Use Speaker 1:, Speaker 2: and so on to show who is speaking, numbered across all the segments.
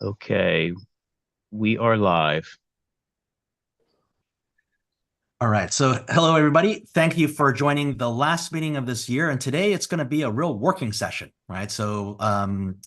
Speaker 1: Okay, we are live.
Speaker 2: All right. So hello, everybody. Thank you for joining the last meeting of this year. And today it's going to be a real working session, right? So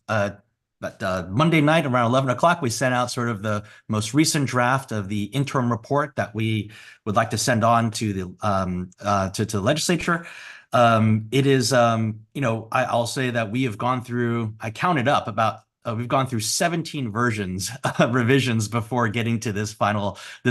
Speaker 2: Monday night around 11 o'clock, we sent out sort of the most recent draft of the interim report that we would like to send on to the legislature. It is, I'll say that we have gone through, I counted up about we've gone through 17 versions, revisions before getting to this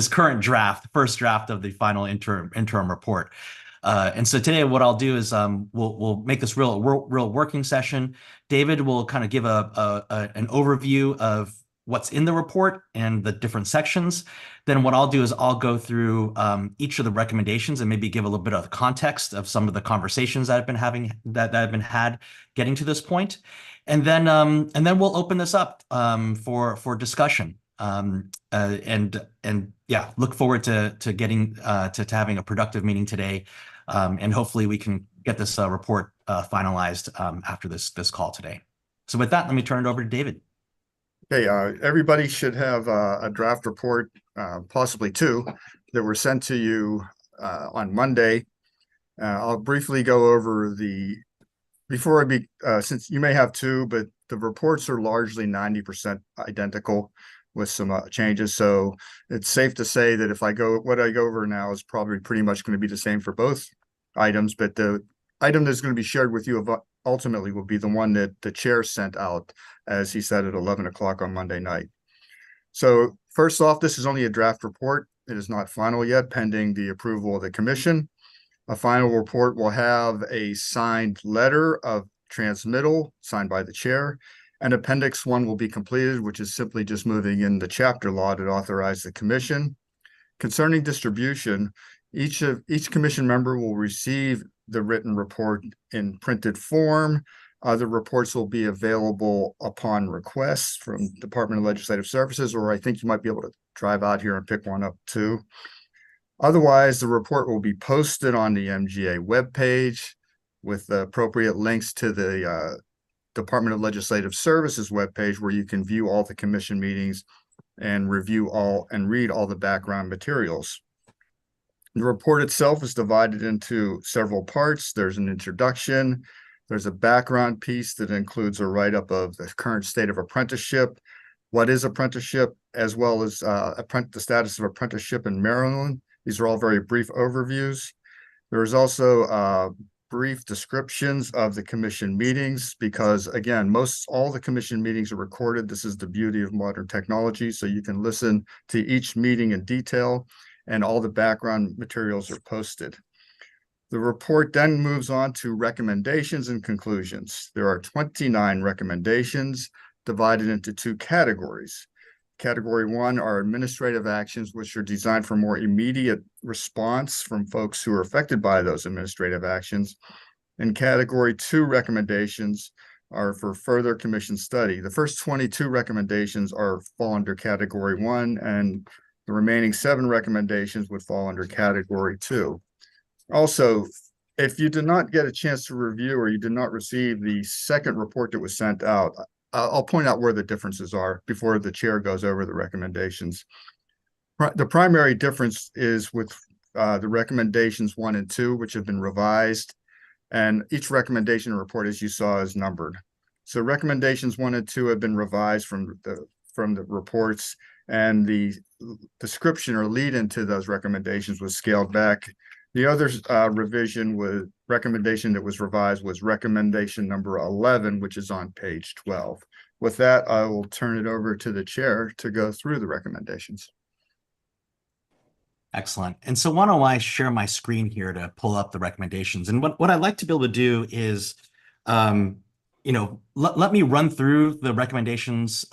Speaker 2: current draft, first draft of the final interim report. And so today, what I'll do is we'll make this real working session. David will kind of give an overview of what's in the report and the different sections. Then what I'll do is I'll go through each of the recommendations and maybe give a little bit of context of some of the conversations that have been had getting to this point. And then we'll open this up for discussion. And yeah, look forward to getting to having a productive meeting today. And hopefully we can get this report finalized after this call today. So with that, let me turn it over to David.
Speaker 3: Okay, everybody should have a draft report, possibly two, that were sent to you on Monday. I'll briefly go over since you may have two, but the reports are largely 90% identical with some changes. So it's safe to say that what I go over now is probably pretty much going to be the same for both items, but the item that's going to be shared with you ultimately will be the one that the chair sent out, as he said, at 11 o'clock on Monday night. So first off, this is only a draft report. It is not final yet, pending the approval of the commission. A final report will have a signed letter of transmittal signed by the chair, and Appendix 1 will be completed, which is simply just moving in the chapter law to authorize the commission. Concerning distribution, each commission member will receive the written report in printed form. The reports will be available upon request from Department of Legislative Services, or I think you might be able to drive out here and pick one up too. Otherwise, the report will be posted on the MGA webpage with the appropriate links to the Department of Legislative Services webpage, where you can view all the commission meetings and read all the background materials. The report itself is divided into several parts. There's an introduction. There's a background piece that includes a write-up of the current state of apprenticeship, what is apprenticeship, as well as the status of apprenticeship in Maryland. These are all very brief overviews. There's also brief descriptions of the commission meetings, because again, all the commission meetings are recorded. This is the beauty of modern technology. So you can listen to each meeting in detail, and all the background materials are posted. The report then moves on to recommendations and conclusions. There are 29 recommendations divided into two categories. Category 1 are administrative actions, which are designed for more immediate response from folks who are affected by those administrative actions. And Category 2 recommendations are for further commission study. The first 22 recommendations fall under Category 1, and the remaining 7 recommendations would fall under Category 2. Also, if you did not get a chance to review, or you did not receive the second report that was sent out, I'll point out where the differences are before the chair goes over the recommendations. The primary difference is with the recommendations 1 and 2, which have been revised, and each recommendation report, as you saw, is numbered. So recommendations 1 and 2 have been revised from the reports, and the description or lead into those recommendations was scaled back. The other recommendation that was revised was recommendation number 11, which is on page 12. With that, I will turn it over to the chair to go through the recommendations.
Speaker 2: Excellent. And so why don't I share my screen here to pull up the recommendations? And what I'd like to be able to do is, let me run through the recommendations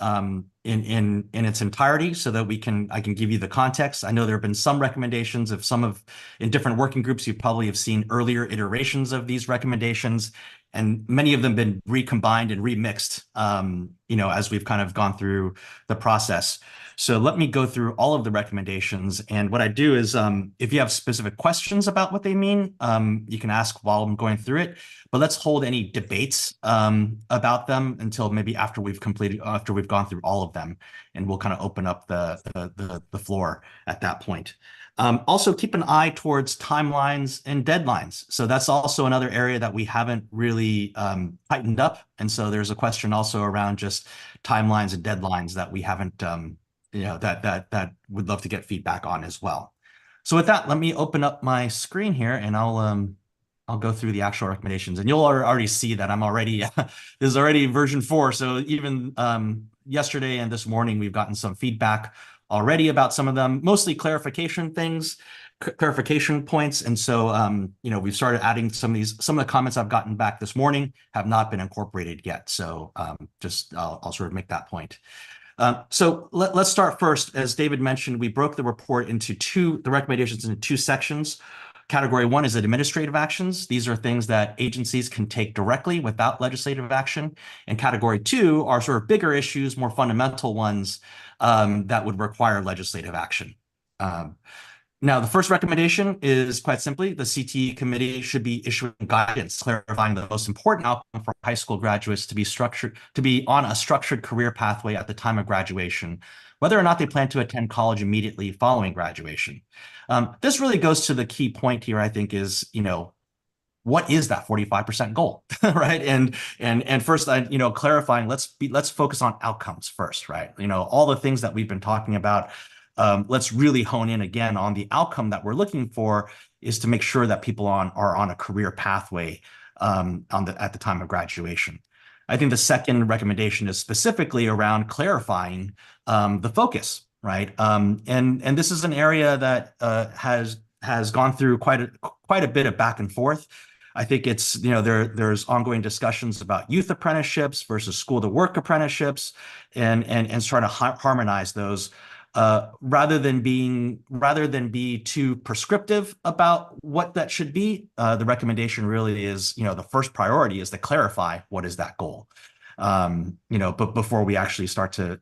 Speaker 2: in its entirety, so that I can give you the context. I know there have been some recommendations in different working groups. You probably have seen earlier iterations of these recommendations, and many of them been recombined and remixed, as we've kind of gone through the process. So let me go through all of the recommendations. And what I do is, if you have specific questions about what they mean, you can ask while I'm going through it. But let's hold any debates about them until maybe after we've gone through all of them, and we'll kind of open up the floor at that point. Also, keep an eye towards timelines and deadlines. So that's also another area that we haven't really tightened up. And so there's a question also around just timelines and deadlines that we haven't, that would love to get feedback on as well. So with that, let me open up my screen here, and I'll go through the actual recommendations. And you'll already see that I'm already this is already version 4. So even yesterday and this morning, we've gotten some feedback already about some of them, mostly clarification points. And so, we've started adding some of the comments I've gotten back this morning have not been incorporated yet. So I'll sort of make that point. So let's start first. As David mentioned, we broke the report into the recommendations into 2 sections. Category 1 is administrative actions. These are things that agencies can take directly without legislative action. And category 2 are sort of bigger issues, more fundamental ones that would require legislative action. Now, the first recommendation is quite simply the CTE committee should be issuing guidance clarifying the most important outcome for high school graduates to be on a structured career pathway at the time of graduation, whether or not they plan to attend college immediately following graduation. This really goes to the key point here, I think, is, what is that 45% goal, right? And first, clarifying, let's focus on outcomes first, right? All the things that we've been talking about, let's really hone in again on the outcome that we're looking for is to make sure that people are on a career pathway at the time of graduation. I think the second recommendation is specifically around clarifying the focus, right? And this is an area that has gone through quite a bit of back and forth. I think it's, there's ongoing discussions about youth apprenticeships versus school to work apprenticeships and trying to harmonize those. Rather than be too prescriptive about what that should be, the recommendation really is, the first priority is to clarify what is that goal. But before we actually start to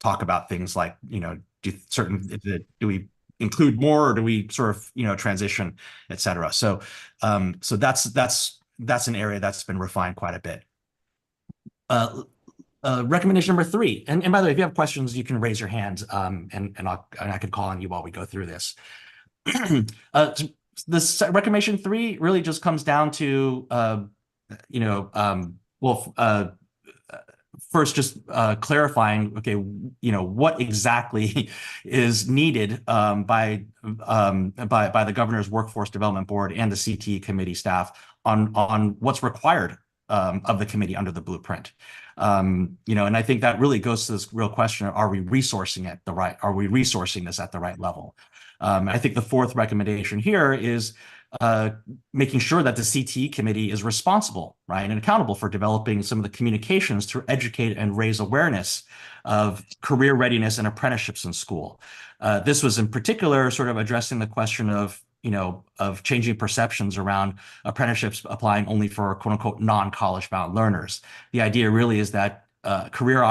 Speaker 2: talk about things like, do we include more, or do we sort of, transition, et cetera. So that's an area that's been refined quite a bit. Recommendation number 3, and by the way, if you have questions, you can raise your hand, and I can call on you while we go through this. This recommendation 3 really just comes down to, first just clarifying, okay, what exactly is needed by the governor's workforce development board and the CTE committee staff on what's required of the committee under the blueprint. And I think that really goes to this real question: are we resourcing this at the right level? I think the 4th recommendation here is making sure that the CTE committee is responsible, right, and accountable for developing some of the communications to educate and raise awareness of career readiness and apprenticeships in school. This was in particular sort of addressing the question of changing perceptions around apprenticeships applying only for quote unquote non-college bound learners. The idea really is that career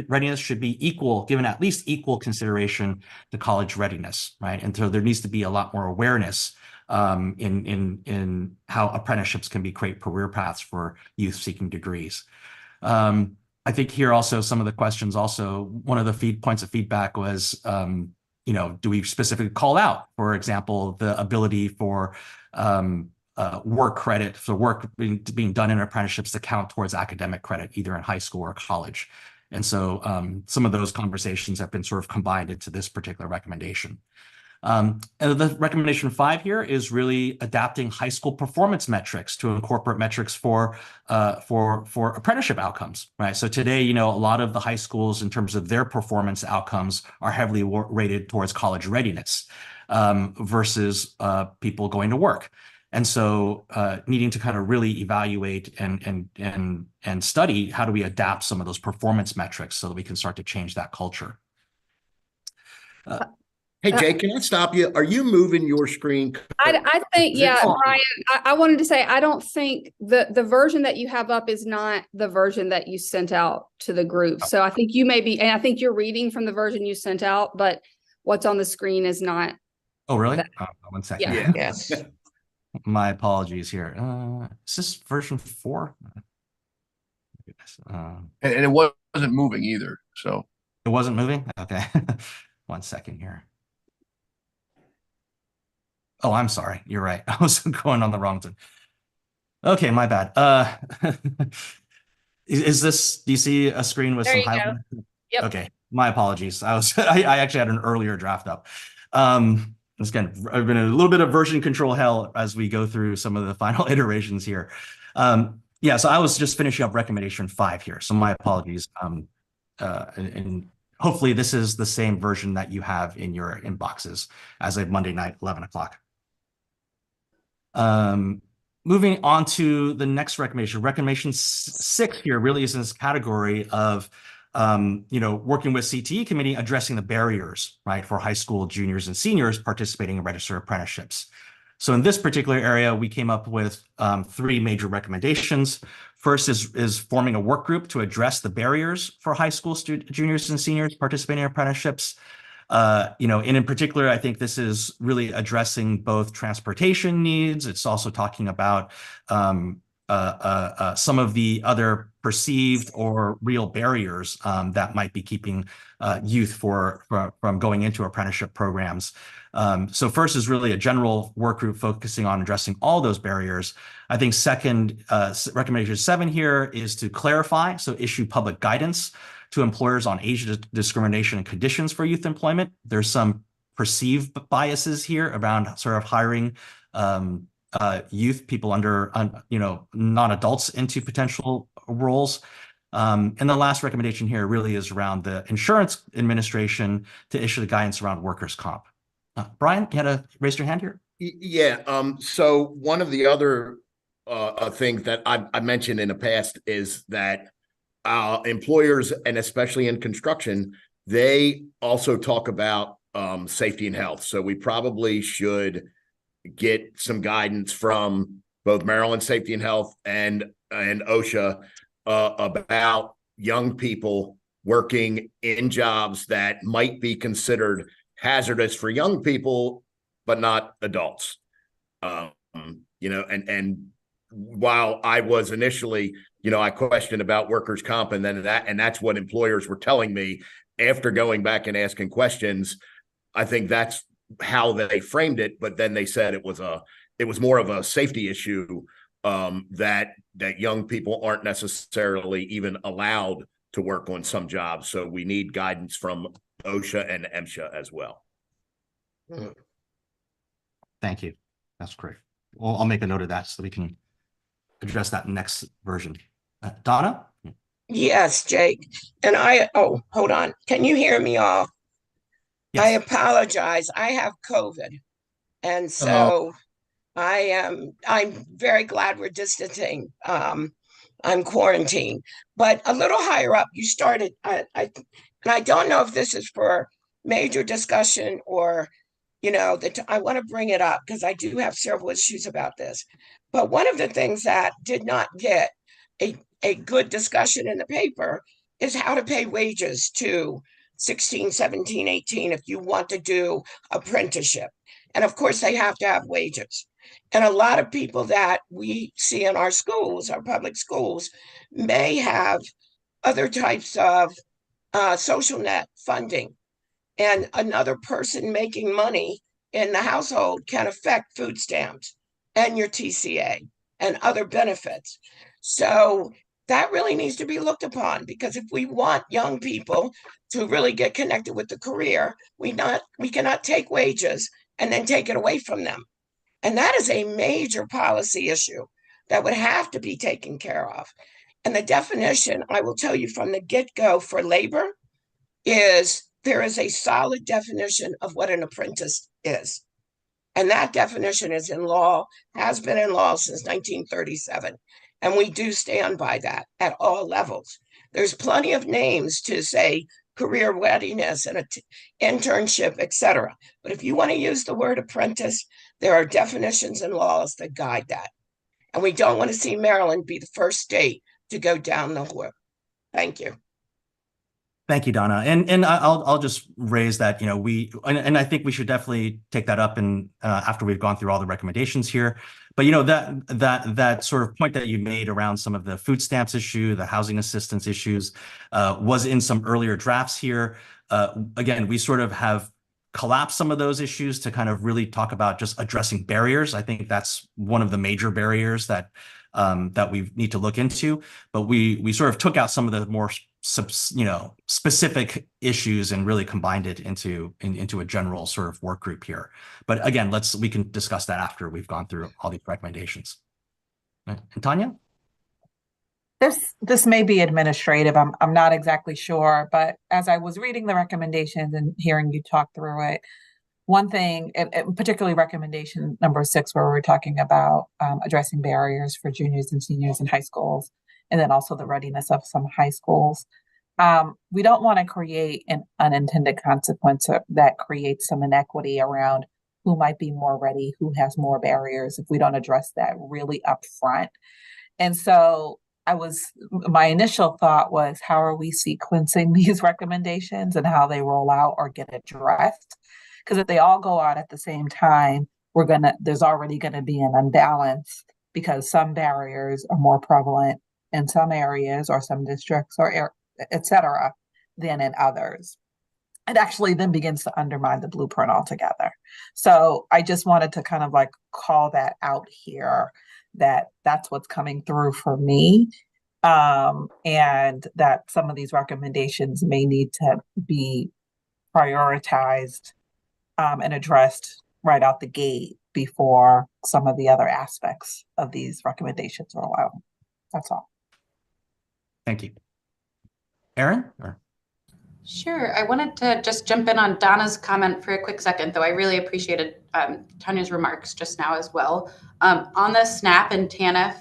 Speaker 2: readiness should be given at least equal consideration to college readiness, right? And so there needs to be a lot more awareness in how apprenticeships can be great career paths for youth seeking degrees. I think here also some of the questions one of the points of feedback was, do we specifically call out, for example, the ability for work credit, for work being done in apprenticeships to count towards academic credit, either in high school or college. And so some of those conversations have been sort of combined into this particular recommendation. And the recommendation 5 here is really adapting high school performance metrics to incorporate metrics for apprenticeship outcomes, right? So today, a lot of the high schools in terms of their performance outcomes are heavily rated towards college readiness versus people going to work. And so needing to kind of really evaluate and study how do we adapt some of those performance metrics so that we can start to change that culture.
Speaker 4: Hey, Jay, can I stop you? Are you moving your screen?
Speaker 5: I think,
Speaker 4: Is it
Speaker 5: yeah,
Speaker 4: on?
Speaker 5: Brian, I wanted to say, I don't think the version that you have up is not the version that you sent out to the group. So I think you may be, and I think you're reading from the version you sent out, but what's on the screen is not.
Speaker 2: Oh, really?
Speaker 5: That.
Speaker 2: 1 second.
Speaker 5: Yeah.
Speaker 4: Yes.
Speaker 2: My apologies here. Is this version 4?
Speaker 6: And it wasn't moving either. So
Speaker 2: It wasn't moving? Okay. 1 second here. Oh, I'm sorry. You're right. I was going on the wrong thing. Okay, my bad. Is this, do you see a screen with
Speaker 5: There
Speaker 2: some
Speaker 5: you go.
Speaker 2: highlights?
Speaker 5: Yep.
Speaker 2: Okay, my apologies. I actually had an earlier draft up. Again, I've been in a little bit of version control hell as we go through some of the final iterations here. Yeah, so I was just finishing up recommendation 5 here. So my apologies. And hopefully this is the same version that you have in your inboxes as of Monday night, 11 o'clock. Moving on to the next recommendation, recommendation 6 here really is in this category of, working with CTE committee, addressing the barriers, right, for high school juniors and seniors participating in registered apprenticeships. So in this particular area, we came up with 3 major recommendations. First is forming a work group to address the barriers for high school juniors and seniors participating in apprenticeships. And in particular, I think this is really addressing both transportation needs. It's also talking about some of the other perceived or real barriers that might be keeping youth from going into apprenticeship programs. So first is really a general work group focusing on addressing all those barriers. I think second, recommendation 7 here is to clarify, so issue public guidance to employers on age discrimination and conditions for youth employment. There's some perceived biases here around sort of hiring youth, people under, non-adults into potential roles. And the last recommendation here really is around the insurance administration to issue the guidance around workers' comp. Brian, you had to raise your hand here?
Speaker 4: Yeah. So one of the other things that I mentioned in the past is that employers, and especially in construction, they also talk about safety and health. So we probably should get some guidance from both Maryland Safety and Health and OSHA about young people working in jobs that might be considered hazardous for young people, but not adults. And while I was initially, I questioned about workers' comp, and that's what employers were telling me after going back and asking questions. I think that's how they framed it, but then they said it was more of a safety issue, that young people aren't necessarily even allowed to work on some jobs. So we need guidance from OSHA and MSHA as well.
Speaker 2: Thank you. That's great. Well, I'll make a note of that so we can address that next version. Donna?
Speaker 7: Yes, Jake. And hold on. Can you hear me all?
Speaker 2: Yes.
Speaker 7: I apologize. I have COVID. And so I'm very glad we're distancing. I'm quarantined. But a little higher up, you started, and I don't know if this is for major discussion or, I want to bring it up because I do have several issues about this. But one of the things that did not get a good discussion in the paper is how to pay wages to 16, 17, 18 if you want to do apprenticeship. And of course, they have to have wages. And a lot of people that we see in our schools, our public schools, may have other types of social net funding. And another person making money in the household can affect food stamps and your TCA and other benefits. So that really needs to be looked upon, because if we want young people to really get connected with the career, we cannot take wages and then take it away from them. And that is a major policy issue that would have to be taken care of. And the definition, I will tell you from the get-go for labor, is there is a solid definition of what an apprentice is. And that definition is in law, has been in law since 1937. And we do stand by that at all levels. There's plenty of names to say career readiness and internship, etc. But if you want to use the word apprentice, there are definitions and laws that guide that. And we don't want to see Maryland be the first state to go down the road. Thank you.
Speaker 2: Thank you, Donna. And I'll just raise that, and I think we should definitely take that up and after we've gone through all the recommendations here. But that sort of point that you made around some of the food stamps issue, the housing assistance issues, was in some earlier drafts here. Again, we sort of have collapse some of those issues to kind of really talk about just addressing barriers. I think that's one of the major barriers that we need to look into. But we sort of took out some of the more specific issues and really combined it into a general sort of work group here. But again, we can discuss that after we've gone through all these recommendations. And Tanya?
Speaker 8: This may be administrative. I'm not exactly sure, but as I was reading the recommendations and hearing you talk through it, one thing, and particularly recommendation number 6, where we're talking about addressing barriers for juniors and seniors in high schools, and then also the readiness of some high schools. We don't want to create an unintended consequence that creates some inequity around who might be more ready, who has more barriers, if we don't address that really upfront. And so my initial thought was, how are we sequencing these recommendations and how they roll out or get addressed? Because if they all go out at the same time, there's already going to be an imbalance because some barriers are more prevalent in some areas or some districts or et cetera than in others. It actually then begins to undermine the blueprint altogether. So I just wanted to kind of like call that out here, that's what's coming through for me. And that some of these recommendations may need to be prioritized and addressed right out the gate before some of the other aspects of these recommendations roll out. That's all.
Speaker 2: Thank you. Erin?
Speaker 9: Sure. I wanted to just jump in on Donna's comment for a quick second, though I really appreciated Tanya's remarks just now as well. On the SNAP and TANF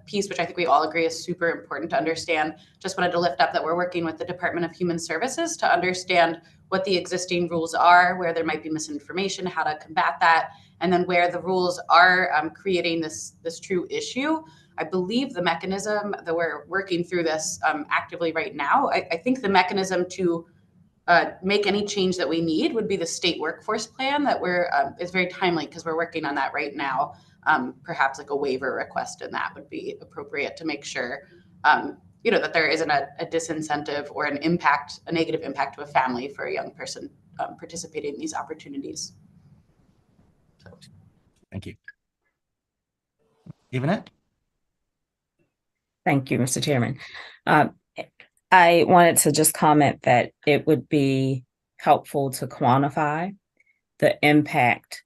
Speaker 9: piece, which I think we all agree is super important to understand, just wanted to lift up that we're working with the Department of Human Services to understand what the existing rules are, where there might be misinformation, how to combat that, and then where the rules are creating this true issue. I believe the mechanism that we're working through this actively right now, I think the mechanism to make any change that we need would be the state workforce plan that is very timely because we're working on that right now. Perhaps like a waiver request in that would be appropriate to make sure that there isn't a disincentive or a negative impact to a family for a young person participating in these opportunities. So.
Speaker 2: Thank you. Yvonne?
Speaker 10: Thank you, Mr. Chairman. I wanted to just comment that it would be helpful to quantify the impact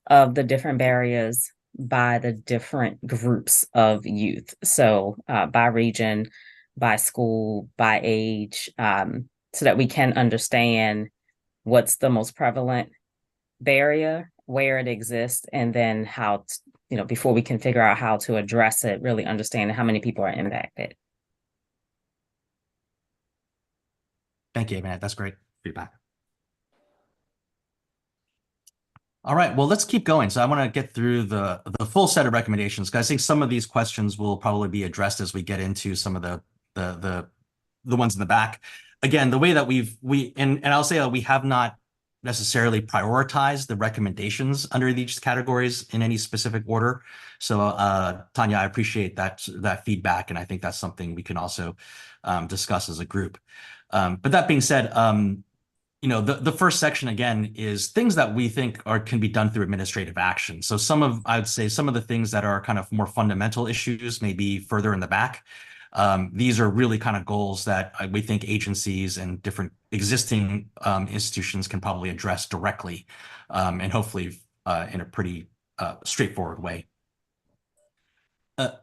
Speaker 10: of the different barriers by the different groups of youth. So by region, by school, by age, so that we can understand what's the most prevalent barrier, where it exists, and then how, before we can figure out how to address it, really understanding how many people are impacted.
Speaker 2: Thank you, Yvonne. That's great feedback. All right, well, let's keep going. So I want to get through the full set of recommendations, because I think some of these questions will probably be addressed as we get into some of the ones in the back. Again, the way that and I'll say that we have not necessarily prioritized the recommendations under these categories in any specific order. So Tanya, I appreciate that feedback, and I think that's something we can also discuss as a group. But that being said, the first section again is things that we think can be done through administrative action. So I'd say some of the things that are kind of more fundamental issues may be further in the back. These are really kind of goals that we think agencies and different existing institutions can probably address directly, and hopefully in a pretty straightforward way.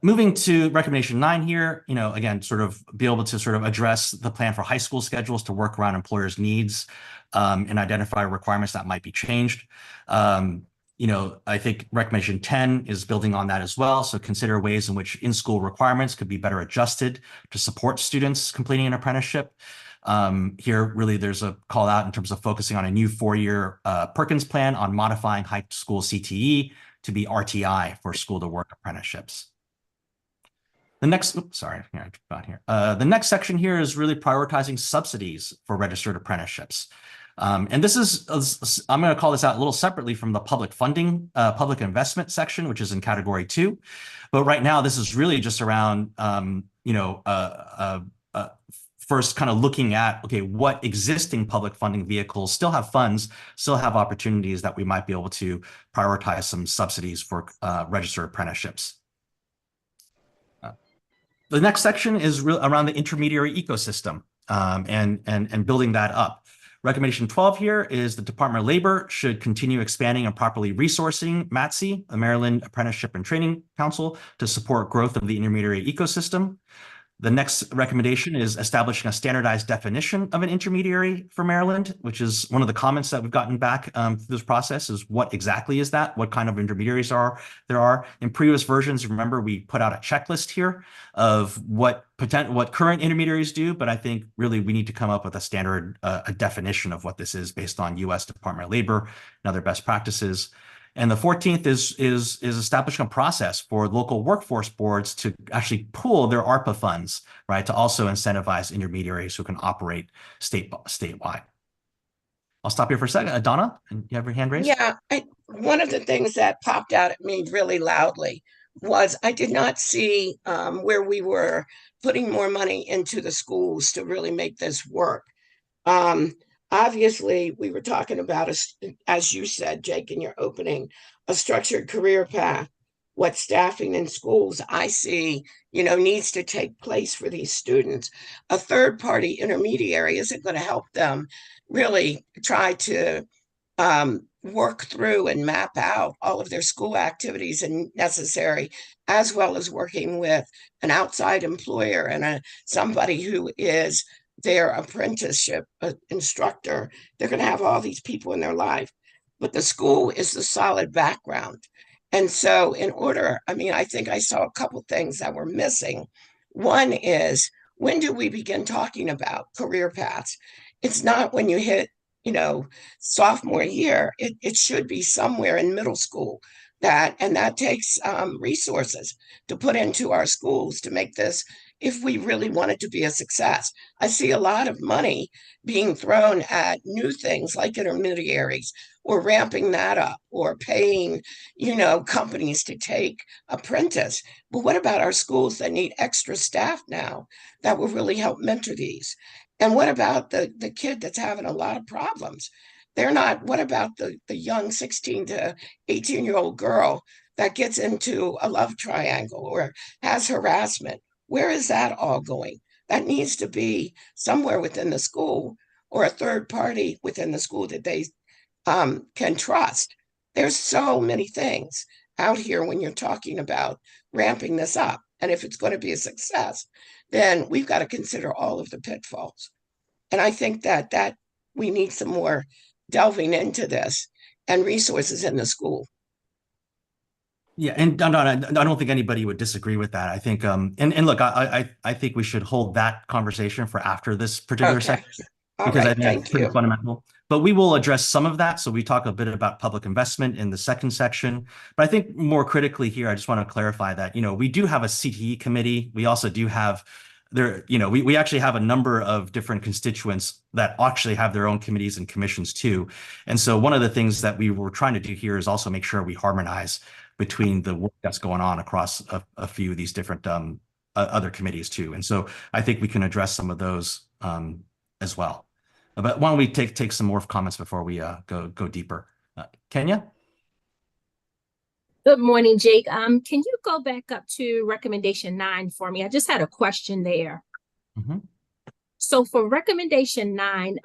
Speaker 2: Moving to recommendation 9 here, again, sort of be able to sort of address the plan for high school schedules to work around employers' needs and identify requirements that might be changed. I think recommendation 10 is building on that as well. So consider ways in which in-school requirements could be better adjusted to support students completing an apprenticeship. Here, really, there's a call out in terms of focusing on a new 4-year Perkins plan on modifying high school CTE to be RTI for school to work apprenticeships. The next, the next section here is really prioritizing subsidies for registered apprenticeships. And this is, I'm going to call this out a little separately from the public funding, public investment section, which is in category 2. But right now, this is really just around, first kind of looking at, okay, what existing public funding vehicles still have funds, still have opportunities that we might be able to prioritize some subsidies for registered apprenticeships. The next section is around the intermediary ecosystem and building that up. Recommendation 12 here is the Department of Labor should continue expanding and properly resourcing MATC, the Maryland Apprenticeship and Training Council, to support growth of the intermediary ecosystem. The next recommendation is establishing a standardized definition of an intermediary for Maryland, which is one of the comments that we've gotten back through this process is what exactly is that? What kind of intermediaries there are? In previous versions, remember, we put out a checklist here of what current intermediaries do, but I think really we need to come up with a standard a definition of what this is based on U.S. Department of Labor and other best practices. And the 14th is establishing a process for local workforce boards to actually pool their ARPA funds, right, to also incentivize intermediaries who can operate statewide. I'll stop here for a second. Donna, you have your hand raised?
Speaker 7: Yeah, one of the things that popped out at me really loudly was I did not see where we were putting more money into the schools to really make this work. Obviously, we were talking about, as you said, Jake, in your opening, a structured career path. What staffing in schools I see, needs to take place for these students. A third-party intermediary isn't going to help them really try to work through and map out all of their school activities and necessary, as well as working with an outside employer and somebody who is their apprenticeship instructor. They're going to have all these people in their life, but the school is the solid background. And so I think I saw a couple things that were missing. One is, when do we begin talking about career paths? It's not when you hit, sophomore year. It should be somewhere in middle school. That takes resources to put into our schools to make this, if we really want it to be a success. I see a lot of money being thrown at new things like intermediaries, or ramping that up, or paying, companies to take apprentice. But what about our schools that need extra staff now that will really help mentor these? And what about the kid that's having a lot of problems? What about the young 16 to 18-year-old girl that gets into a love triangle or has harassment? Where is that all going? That needs to be somewhere within the school, or a third party within the school that they can trust. There's so many things out here when you're talking about ramping this up. And if it's going to be a success, then we've got to consider all of the pitfalls. And I think that we need some more delving into this and resources in the school.
Speaker 2: Yeah, and I don't think anybody would disagree with that. I think, and look, I think we should hold that conversation for after this particular section, because I think it's pretty fundamental. But we will address some of that. So we talk a bit about public investment in the second section. But I think more critically here, I just want to clarify that, we do have a CTE committee. We also do have we actually have a number of different constituents that actually have their own committees and commissions too. And so one of the things that we were trying to do here is also make sure we harmonize between the work that's going on across a few of these different other committees too. And so I think we can address some of those as well. But why don't we take some more comments before we go deeper? Kenya?
Speaker 11: Good morning, Jake. Can you go back up to recommendation 9 for me? I just had a question there.
Speaker 2: Mm-hmm.
Speaker 11: So for recommendation 9,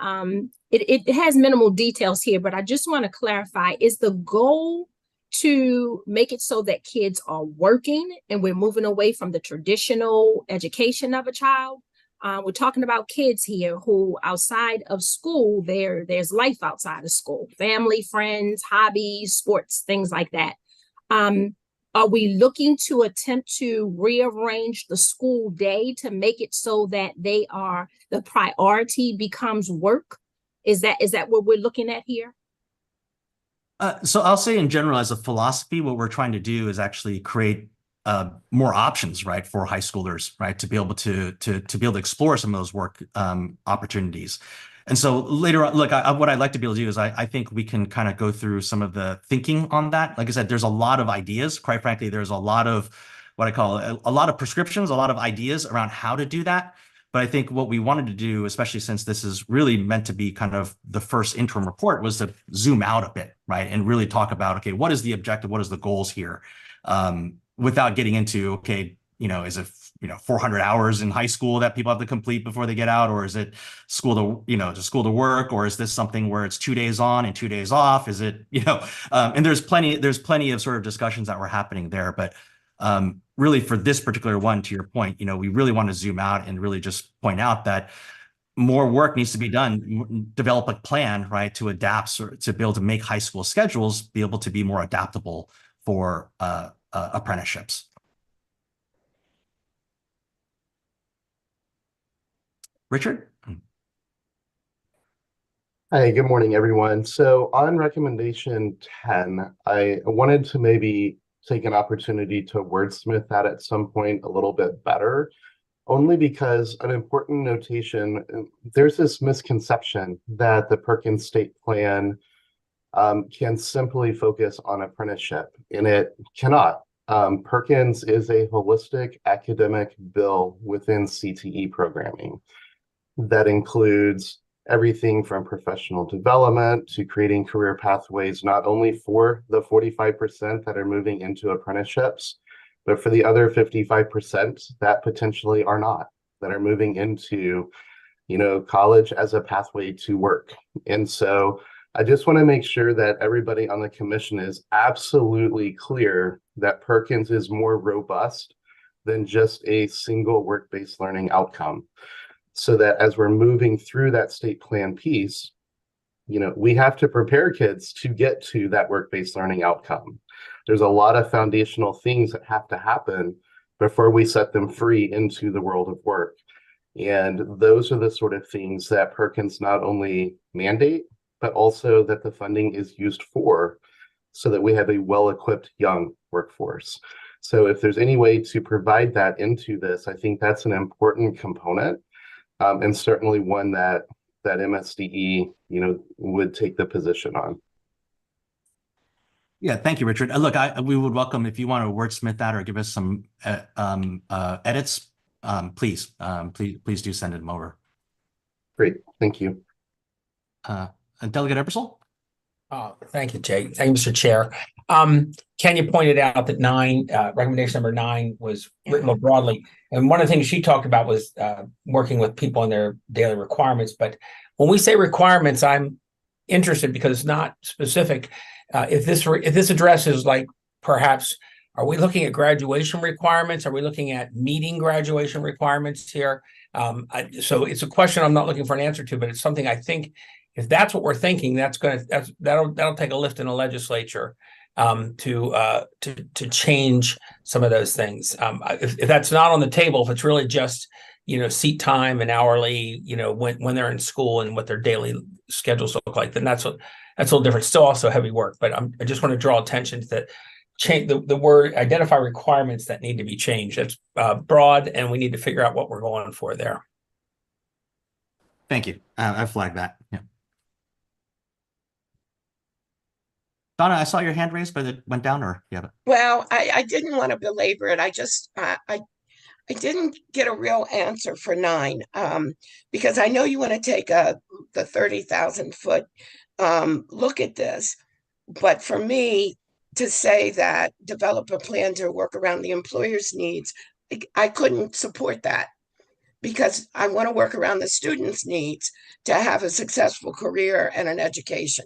Speaker 11: it has minimal details here, but I just want to clarify, is the goal to make it so that kids are working and we're moving away from the traditional education of a child? We're talking about kids here who outside of school, there's life outside of school, family, friends, hobbies, sports, things like that. Are we looking to attempt to rearrange the school day to make it so that the priority becomes work? Is that what we're looking at here?
Speaker 2: So I'll say in general, as a philosophy, what we're trying to do is actually create more options, right, for high schoolers, right, to be able to be able to explore some of those work opportunities. And so later on, look, what I'd like to be able to do is I think we can kind of go through some of the thinking on that. Like I said, there's a lot of ideas. Quite frankly, there's a lot of what I call a lot of prescriptions, a lot of ideas around how to do that. But I think what we wanted to do, especially since this is really meant to be kind of the first interim report, was to zoom out a bit, right, and really talk about, okay, what is the objective? What is the goals here? Without getting into, okay, is it 400 hours in high school that people have to complete before they get out, or is it school to work, or is this something where it's 2 days on and 2 days off? Is it and there's plenty of sort of discussions that were happening there, but really for this particular one, to your point, we really want to zoom out and really just point out that more work needs to be done, develop a plan, right, to adapt, to be able to make high school schedules be able to be more adaptable for apprenticeships. Richard?
Speaker 12: Hi, good morning, everyone. So on recommendation 10, I wanted to maybe take an opportunity to wordsmith that at some point a little bit better, only because an important notation, there's this misconception that the Perkins State Plan can simply focus on apprenticeship, and it cannot. Perkins is a holistic academic bill within CTE programming that includes everything from professional development to creating career pathways, not only for the 45% that are moving into apprenticeships, but for the other 55% that potentially are not, that are moving into, college as a pathway to work. And so I just want to make sure that everybody on the commission is absolutely clear that Perkins is more robust than just a single work-based learning outcome. So that as we're moving through that state plan piece, we have to prepare kids to get to that work-based learning outcome. There's a lot of foundational things that have to happen before we set them free into the world of work. And those are the sort of things that Perkins not only mandate, but also that the funding is used for, so that we have a well-equipped young workforce. So if there's any way to provide that into this, I think that's an important component. And certainly one that MSDE, would take the position on.
Speaker 2: Yeah, thank you, Richard. Look, we would welcome if you want to wordsmith that or give us some edits. Please do send them over.
Speaker 12: Great, thank you.
Speaker 2: Delegate Ebersol?
Speaker 13: Thank you, Jay. Thank you, Mr. Chair. Kenya pointed out that recommendation number 9 was written more broadly. And one of the things she talked about was working with people on their daily requirements. But when we say requirements, I'm interested because it's not specific. If this addresses, like, perhaps, are we looking at graduation requirements? Are we looking at meeting graduation requirements here? So it's a question I'm not looking for an answer to, but it's something I think, if that's what we're thinking, that'll take a lift in the legislature to change some of those things. If that's not on the table, if it's really just seat time and hourly, when they're in school and what their daily schedules look like, then that's a little different. Still also heavy work, but I just want to draw attention to that. Change the word, identify requirements that need to be changed. That's broad, and we need to figure out what we're going for there.
Speaker 2: Thank you. I flagged that. Yeah. Donna, I saw your hand raised, but it went down, or yeah.
Speaker 7: Well, I didn't want to belabor it. I just I didn't get a real answer for 9, because I know you want to take the 30,000 foot look at this, but for me to say that develop a plan to work around the employer's needs, I couldn't support that, because I want to work around the students' needs to have a successful career and an education.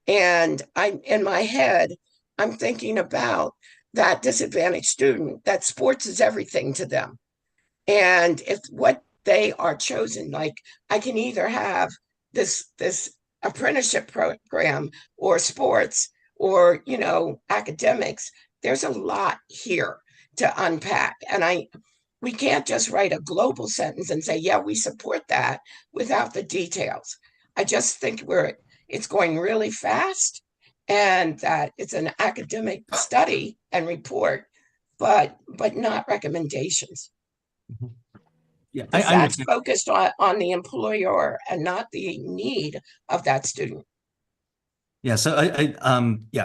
Speaker 7: And in my head, I'm thinking about that disadvantaged student, that sports is everything to them. And if what they are chosen, like, I can either have this apprenticeship program or sports or, academics, there's a lot here to unpack. And we can't just write a global sentence and say, yeah, we support that without the details. I just think it's going really fast, and that it's an academic study and report, but not recommendations.
Speaker 2: Yeah,
Speaker 7: That's focused on the employer and not the need of that student.
Speaker 2: Yeah, so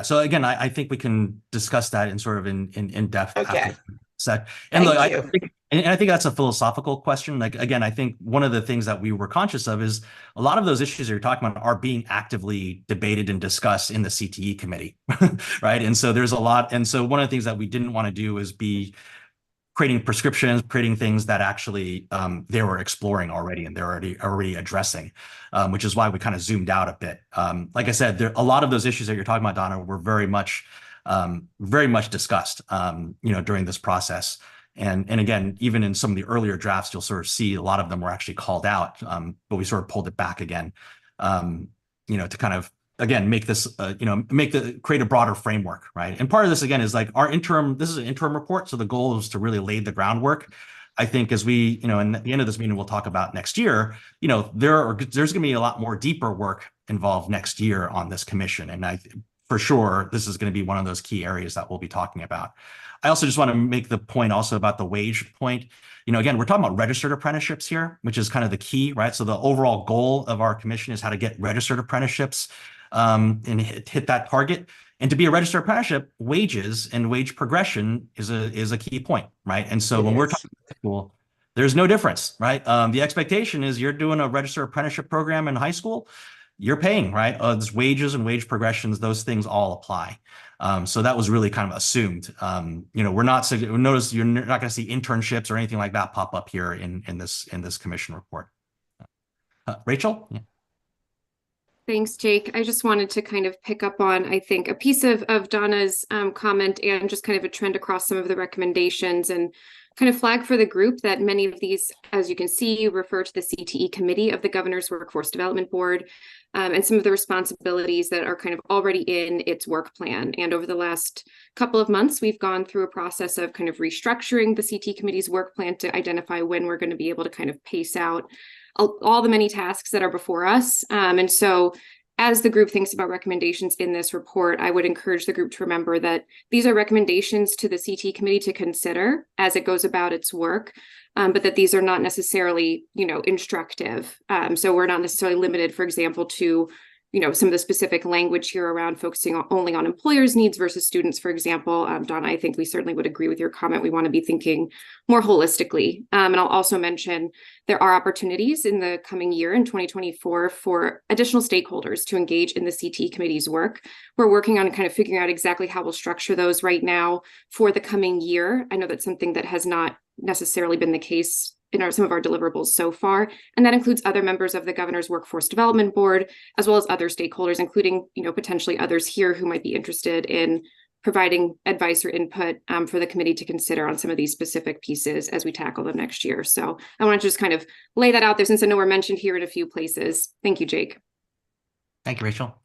Speaker 2: so again, I think we can discuss that in sort of in depth
Speaker 7: Okay.
Speaker 2: after sec. And look,
Speaker 7: Thank
Speaker 2: I
Speaker 7: you.
Speaker 2: think, and I think that's a philosophical question. Like, again, I think one of the things that we were conscious of is a lot of those issues that you're talking about are being actively debated and discussed in the CTE committee, right? And so there's a lot. And so one of the things that we didn't want to do is be creating prescriptions, creating things that actually they were exploring already and they're already addressing, which is why we kind of zoomed out a bit. Like I said, a lot of those issues that you're talking about, Donna, were very much discussed, during this process. And again, even in some of the earlier drafts, you'll sort of see a lot of them were actually called out, but we sort of pulled it back again, to kind of, again, make this, create a broader framework, right? And part of this, again, is like this is an interim report. So the goal is to really lay the groundwork. I think as we, and at the end of this meeting, we'll talk about next year, there's going to be a lot more deeper work involved next year on this commission. And for sure, this is going to be one of those key areas that we'll be talking about. I also just want to make the point also about the wage point. Again, we're talking about registered apprenticeships here, which is kind of the key, right? So the overall goal of our commission is how to get registered apprenticeships and hit that target. And to be a registered apprenticeship, wages and wage progression is a key point, right? And so when we're talking about school, there's no difference, right? The expectation is you're doing a registered apprenticeship program in high school, you're paying, right? There's wages and wage progressions, those things all apply. So that was really kind of assumed. Notice you're not going to see internships or anything like that pop up here in this commission report. Rachel? Yeah.
Speaker 14: Thanks, Jake. I just wanted to kind of pick up on, I think, a piece of Donna's comment and just kind of a trend across some of the recommendations and kind of flag for the group that many of these, as you can see, refer to the CTE committee of the Governor's Workforce Development Board and some of the responsibilities that are kind of already in its work plan. And over the last couple of months, we've gone through a process of kind of restructuring the CTE committee's work plan to identify when we're going to be able to kind of pace out all the many tasks that are before us. And so as the group thinks about recommendations in this report, I would encourage the group to remember that these are recommendations to the CTE committee to consider as it goes about its work, but that these are not necessarily, instructive. So we're not necessarily limited, for example, to some of the specific language here around focusing only on employers' needs versus students, for example. Donna, I think we certainly would agree with your comment. We want to be thinking more holistically. And I'll also mention there are opportunities in the coming year in 2024 for additional stakeholders to engage in the CTE committee's work. We're working on kind of figuring out exactly how we'll structure those right now for the coming year. I know that's something that has not necessarily been the case in some of our deliverables so far, and that includes other members of the Governor's Workforce Development Board, as well as other stakeholders, including potentially others here who might be interested in providing advice or input for the committee to consider on some of these specific pieces as we tackle them next year. So I want to just kind of lay that out there since I know we're mentioned here in a few places. Thank you, Jake.
Speaker 2: Thank you, Rachel.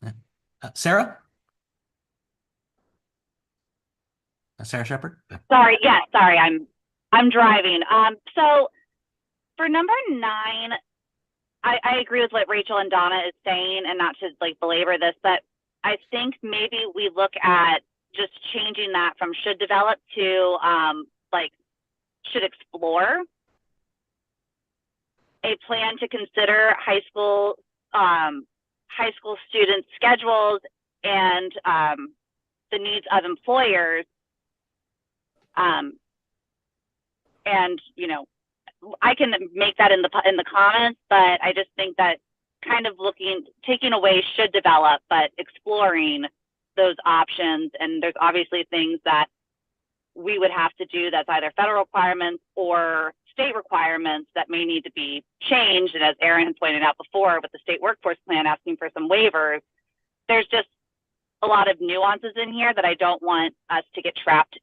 Speaker 2: Sarah? Sarah Shepard?
Speaker 15: Sorry, I'm driving. So for number 9, I agree with what Rachel and Donna is saying, and not to belabor this, but I think maybe we look at just changing that from should develop to should explore a plan to consider high school students' schedules and the needs of employers. And I can make that in the comments, but I just think that kind of taking away should develop, but exploring those options. And there's obviously things that we would have to do that's either federal requirements or state requirements that may need to be changed. And as Erin had pointed out before with the state workforce plan asking for some waivers, there's just a lot of nuances in here that I don't want us to get trapped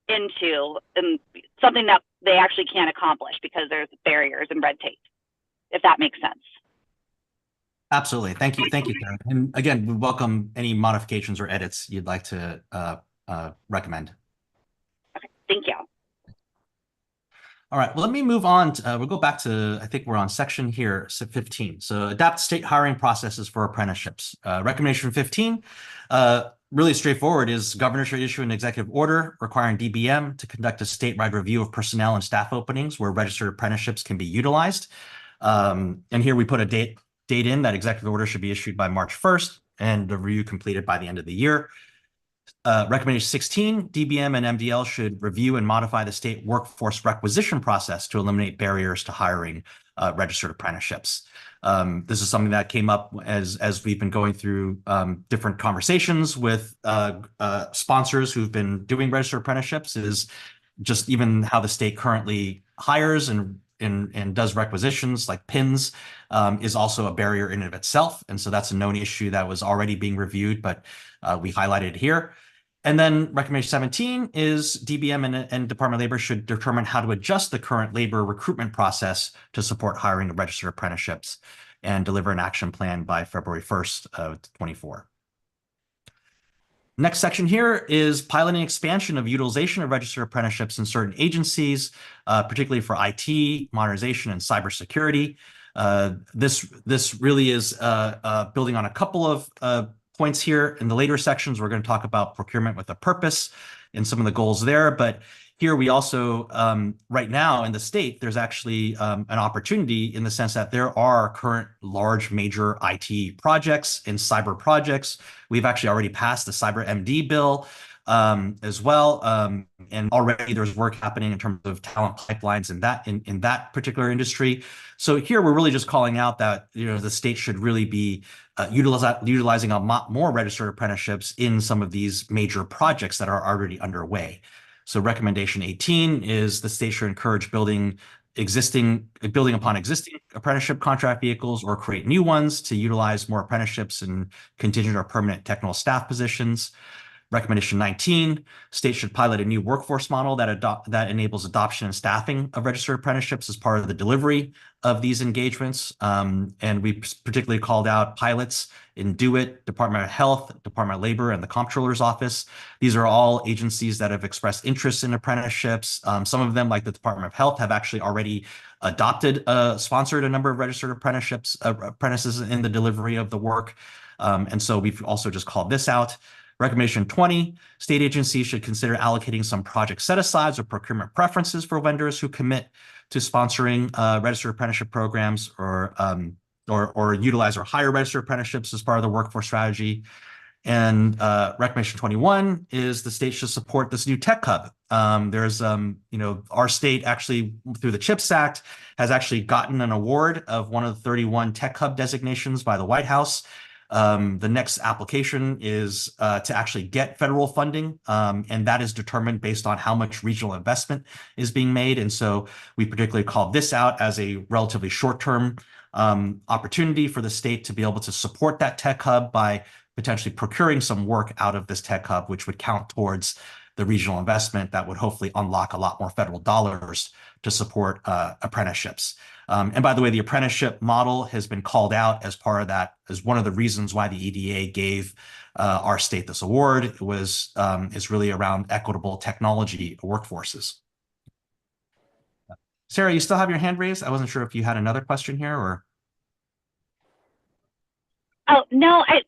Speaker 15: into, and something that they actually can't accomplish because there's barriers and red tape, if that makes sense.
Speaker 2: Absolutely. Thank you, Karen. And again, we welcome any modifications or edits you'd like to recommend.
Speaker 15: Okay, thank you.
Speaker 2: All right, well, let me move on. We'll go back to, I think we're on section here, 15. So adapt state hiring processes for apprenticeships. Recommendation 15, really straightforward, is governor should issue an executive order requiring DBM to conduct a statewide review of personnel and staff openings where registered apprenticeships can be utilized. And here we put a date in that executive order should be issued by March 1st and the review completed by the end of the year. Recommendation 16, DBM and MDL should review and modify the state workforce requisition process to eliminate barriers to hiring registered apprenticeships. This is something that came up as we've been going through different conversations with sponsors who've been doing registered apprenticeships, is just even how the state currently hires and does requisitions like PINs is also a barrier in and of itself. And so that's a known issue that was already being reviewed, but we highlighted here. And then recommendation 17 is DBM and Department of Labor should determine how to adjust the current labor recruitment process to support hiring of registered apprenticeships and deliver an action plan by February 1st of 24. Next section here is piloting expansion of utilization of registered apprenticeships in certain agencies, particularly for IT, modernization, and cybersecurity. This really is building on a couple of points here. In the later sections, we're going to talk about procurement with a purpose and some of the goals there. But here we also, right now in the state, there's actually an opportunity in the sense that there are current large major IT projects and cyber projects. We've actually already passed the Cyber MD bill as well. And already there's work happening in terms of talent pipelines in that particular industry. So here we're really just calling out that, you know, the state should really be utilizing a lot more registered apprenticeships in some of these major projects that are already underway. So recommendation 18 is the state should encourage building upon existing apprenticeship contract vehicles or create new ones to utilize more apprenticeships and contingent or permanent technical staff positions. Recommendation 19, states should pilot a new workforce model that enables adoption and staffing of registered apprenticeships as part of the delivery of these engagements. And we particularly called out pilots in DO-IT, Department of Health, Department of Labor, and the Comptroller's Office. These are all agencies that have expressed interest in apprenticeships. Some of them, like the Department of Health, have actually already sponsored a number of registered apprentices in the delivery of the work. And so we've also just called this out. Recommendation 20, state agencies should consider allocating some project set-asides or procurement preferences for vendors who commit to sponsoring registered apprenticeship programs or utilize or hire registered apprenticeships as part of the workforce strategy. And recommendation 21 is the state should support this new tech hub. There's, our state actually, through the CHIPS Act, has actually gotten an award of one of the 31 tech hub designations by the White House. The next application is to actually get federal funding, and that is determined based on how much regional investment is being made. And so we particularly called this out as a relatively short-term opportunity for the state to be able to support that tech hub by potentially procuring some work out of this tech hub, which would count towards the regional investment that would hopefully unlock a lot more federal dollars to support apprenticeships. And by the way, the apprenticeship model has been called out as part of that, as one of the reasons why the EDA gave our state this award. It is really around equitable technology workforces. Sarah, you still have your hand raised? I wasn't sure if you had another question here or.
Speaker 15: Oh, no, it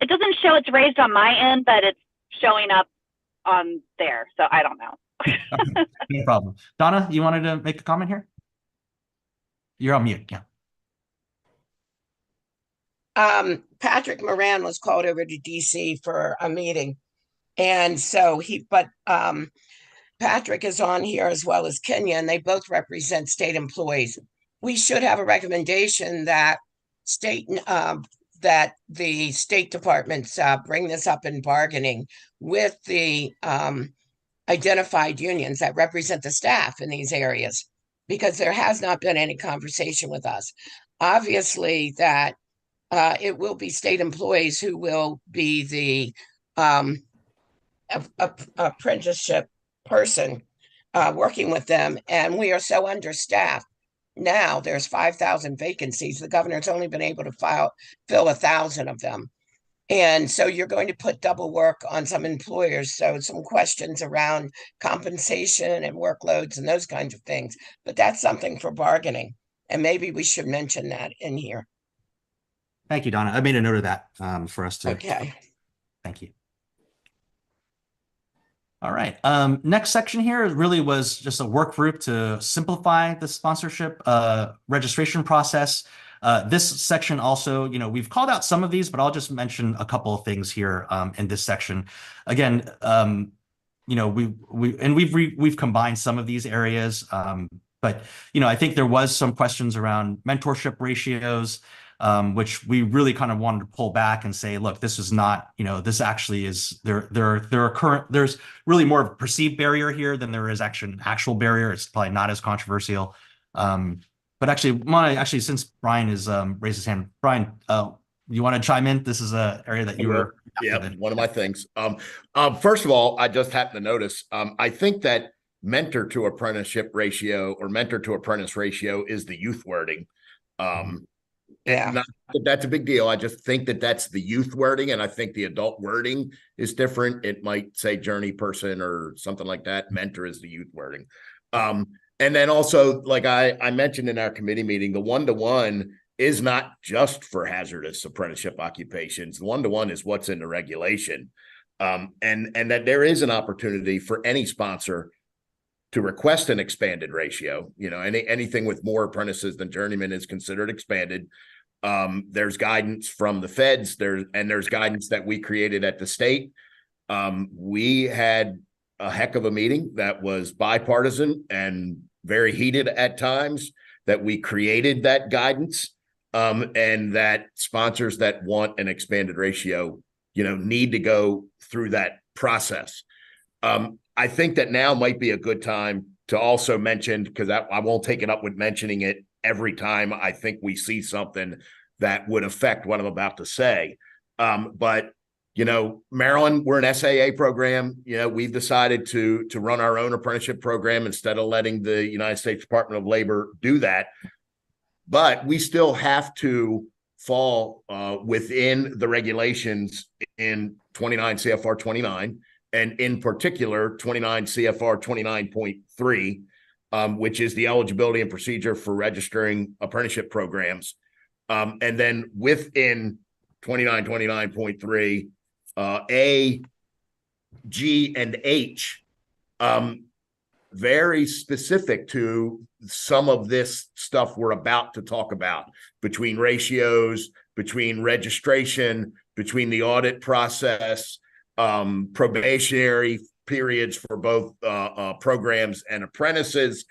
Speaker 15: doesn't show it's raised on my end, but it's showing up on there. So I don't know.
Speaker 2: Okay, no problem. Donna, you wanted to make a comment here? You're on mute, yeah.
Speaker 7: Patrick Moran was called over to DC for a meeting. And so Patrick is on here as well as Kenya, and they both represent state employees. We should have a recommendation that that the state departments bring this up in bargaining with the identified unions that represent the staff in these areas, because there has not been any conversation with us. Obviously, that it will be state employees who will be the apprenticeship person working with them, and we are so understaffed. Now there's 5,000 vacancies. The governor's only been able to fill 1,000 of them. And so you're going to put double work on some employers. So some questions around compensation and workloads and those kinds of things. But that's something for bargaining. And maybe we should mention that in here.
Speaker 2: Thank you, Donna. I made a note of that for us to.
Speaker 7: Okay.
Speaker 2: Thank you. All right. Next section here really was just a work group to simplify the sponsorship registration process. This section also, we've called out some of these, but I'll just mention a couple of things here in this section. Again, we've combined some of these areas, but I think there was some questions around mentorship ratios, which we really kind of wanted to pull back and say, look, this is not, this actually is there's really more of a perceived barrier here than there is actual barrier. It's probably not as controversial. But actually, since Brian has raised his hand, Brian, you want to chime in? This is an area that you were.
Speaker 4: Yeah, one of my things. First of all, I just happened to notice. I think that mentor to apprenticeship ratio or mentor to apprentice ratio is the youth wording.
Speaker 7: Yeah,
Speaker 4: not that that's a big deal. I just think that that's the youth wording, and I think the adult wording is different. It might say journey person or something like that. Mentor is the youth wording. And then also, like I mentioned in our committee meeting, the one-to-one is not just for hazardous apprenticeship occupations. The one-to-one is what's in the regulation. And that there is an opportunity for any sponsor to request an expanded ratio. Anything with more apprentices than journeymen is considered expanded. There's guidance from the feds, there's guidance that we created at the state. We had a heck of a meeting that was bipartisan and very heated at times, that we created that guidance, and that sponsors that want an expanded ratio, need to go through that process. I think that now might be a good time to also mention, because I won't take it up with mentioning it every time I think we see something that would affect what I'm about to say. But Maryland, we're an SAA program. We've decided to run our own apprenticeship program instead of letting the United States Department of Labor do that. But we still have to fall within the regulations in 29 CFR 29, and in particular 29 CFR 29.3, which is the eligibility and procedure for registering apprenticeship programs. And then within 29.3, A, G, and H, very specific to some of this stuff we're about to talk about, between ratios, between registration, between the audit process, probationary periods for both programs and apprentices,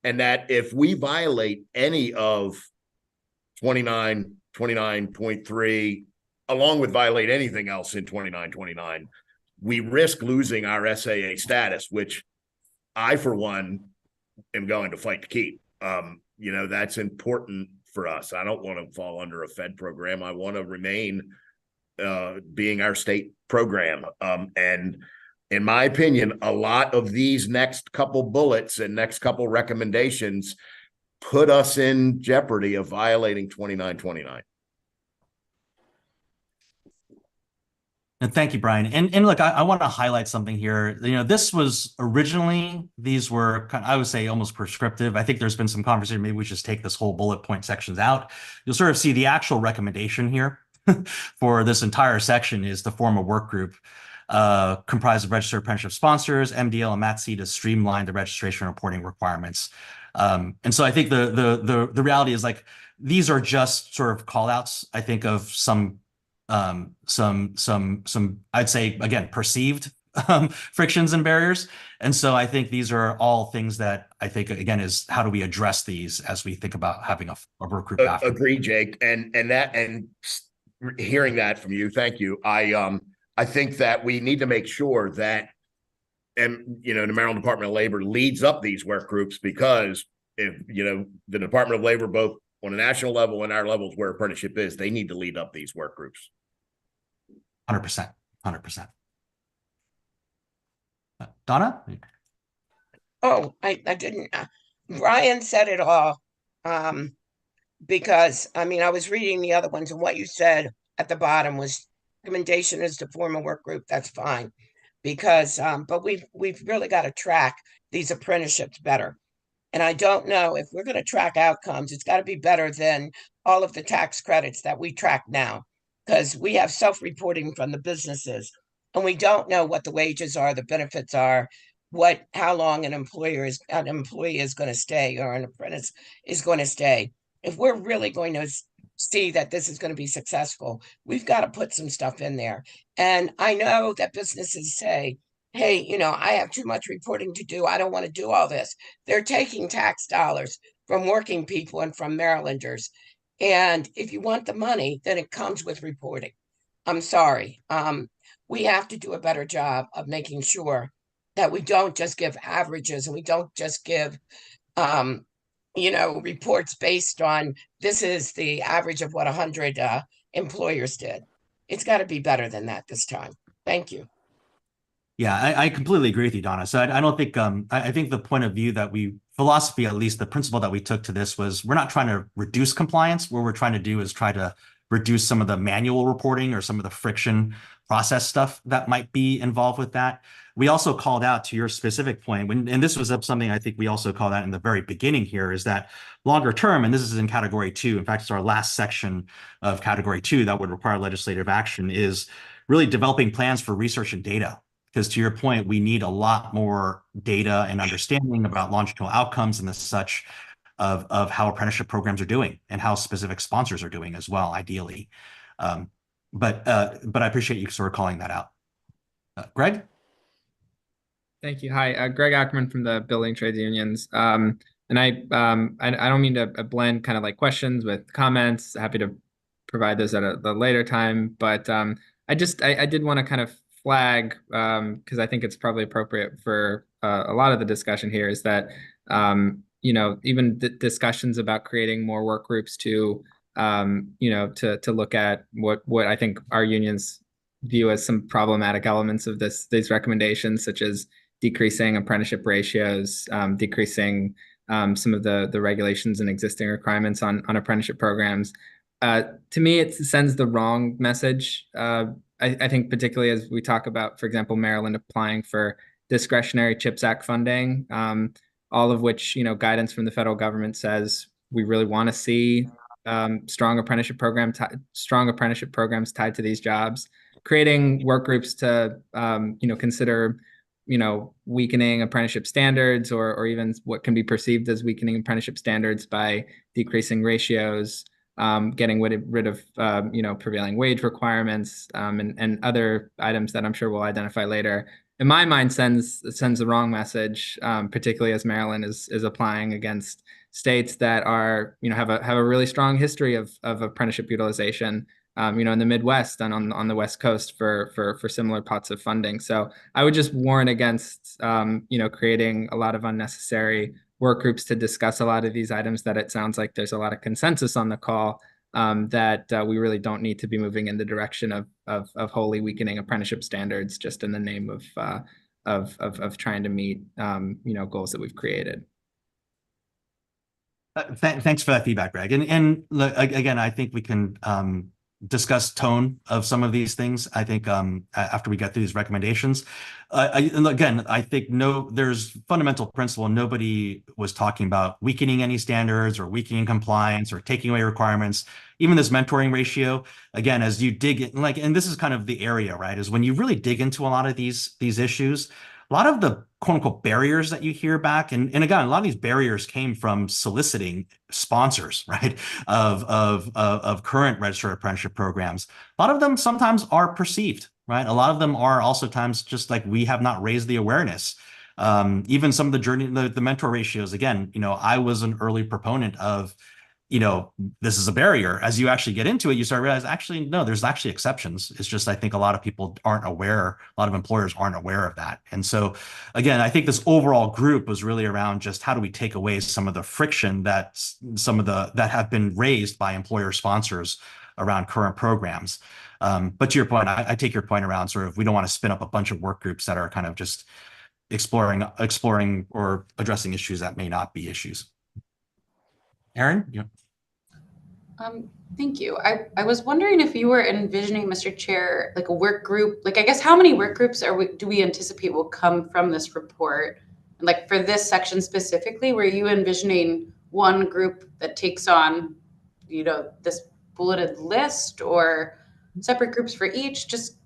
Speaker 4: and that if we violate any of 29.3, along with violate anything else in 29.29, we risk losing our SAA status, which I, for one, am going to fight to keep. That's important for us. I don't want to fall under a Fed program. I want to remain being our state program. And in my opinion, a lot of these next couple bullets and next couple recommendations put us in jeopardy of violating 29.29.
Speaker 2: And thank you, Brian. And look, I want to highlight something here. This was originally, these were I would say almost prescriptive. I think there's been some conversation. Maybe we should take this whole bullet point sections out. You'll sort of see the actual recommendation here for this entire section is to form a work group comprised of registered apprenticeship sponsors, MDL, and MATC to streamline the registration and reporting requirements. And so I think the reality is, like, these are just sort of call outs, I think, of some I'd say, again, perceived frictions and barriers. And so I think these are all things that I think, again, is how do we address these as we think about having a work group after.
Speaker 4: Agree, Jake. And hearing that from you, thank you. I think that we need to make sure that, and the Maryland Department of Labor leads up these work groups, because if the Department of Labor, both on a national level and our levels where apprenticeship is, they need to lead up these work groups.
Speaker 2: 100%. Donna?
Speaker 7: Oh, I didn't. Brian said it all. Because I was reading the other ones, and what you said at the bottom was recommendation is to form a work group, that's fine. Because, but we've really got to track these apprenticeships better. And I don't know if we're going to track outcomes, it's got to be better than all of the tax credits that we track now. Because we have self-reporting from the businesses and we don't know what the wages are, the benefits are, how long an employee is going to stay or an apprentice is going to stay. If we're really going to see that this is going to be successful, we've got to put some stuff in there. And I know that businesses say, hey, I have too much reporting to do. I don't want to do all this. They're taking tax dollars from working people and from Marylanders. And if you want the money, then it comes with reporting. I'm sorry. We have to do a better job of making sure that we don't just give averages and we don't just give, reports based on this is the average of what 100 employers did. It's got to be better than that this time. Thank you.
Speaker 2: Yeah, I completely agree with you, Donna. So I don't think, I think the point of view that philosophy, at least the principle that we took to this was we're not trying to reduce compliance. What we're trying to do is try to reduce some of the manual reporting or some of the friction process stuff that might be involved with that. We also called out to your specific point, and this was something I think we also called out in the very beginning here, is that longer term, and this is in category 2, in fact, it's our last section of category 2 that would require legislative action, is really developing plans for research and data. Because to your point, we need a lot more data and understanding about longitudinal outcomes and the such of how apprenticeship programs are doing and how specific sponsors are doing as well, ideally. But I appreciate you sort of calling that out. Greg?
Speaker 16: Thank you. Hi, Greg Ackerman from the Building Trades Unions. And I don't mean to blend kind of like questions with comments. Happy to provide those at a later time. But I did want to kind of flag, because I think it's probably appropriate for a lot of the discussion here, is that even discussions about creating more work groups to look at what I think our unions view as some problematic elements of these recommendations, such as decreasing apprenticeship ratios, decreasing some of the regulations and existing requirements on apprenticeship programs. To me, it sends the wrong message. I think particularly as we talk about, for example, Maryland applying for discretionary CHIPS Act funding, all of which, guidance from the federal government says we really want to see strong apprenticeship programs tied to these jobs. Creating work groups to, consider, weakening apprenticeship standards or even what can be perceived as weakening apprenticeship standards by decreasing ratios, getting rid of prevailing wage requirements, and other items that I'm sure we'll identify later, in my mind sends the wrong message, particularly as Maryland is applying against states that are have a really strong history of apprenticeship utilization, in the Midwest and on the West Coast for similar pots of funding. So I would just warn against creating a lot of unnecessary work groups to discuss a lot of these items that it sounds like there's a lot of consensus on the call, that we really don't need to be moving in the direction of wholly weakening apprenticeship standards just in the name of trying to meet goals that we've created.
Speaker 2: Thanks for that feedback, Greg. And look, again, I think we can discuss tone of some of these things. I think after we get through these recommendations, again, I think there's fundamental principle. Nobody was talking about weakening any standards or weakening compliance or taking away requirements. Even this mentoring ratio, again, as you dig in, and this is kind of the area, right? Is when you really dig into a lot of these issues, a lot of the quote unquote barriers that you hear back, and again, a lot of these barriers came from soliciting sponsors, right, of current registered apprenticeship programs. A lot of them sometimes are perceived, right? A lot of them are also times just like we have not raised the awareness. Even some of the mentor ratios, again, I was an early proponent of, this is a barrier. As you actually get into it, you start to realize, actually, no, there's actually exceptions. It's just, I think a lot of people aren't aware, a lot of employers aren't aware of that. And so, again, I think this overall group was really around just how do we take away some of the friction that have been raised by employer sponsors around current programs. But to your point, I take your point around sort of, we don't want to spin up a bunch of work groups that are kind of just exploring or addressing issues that may not be issues. Aaron? Yeah.
Speaker 9: Thank you. I was wondering if you were envisioning, Mr. Chair, like a work group, like I guess how many work groups do we anticipate will come from this report? And like for this section specifically, were you envisioning one group that takes on, this bulleted list, or separate groups for each? Just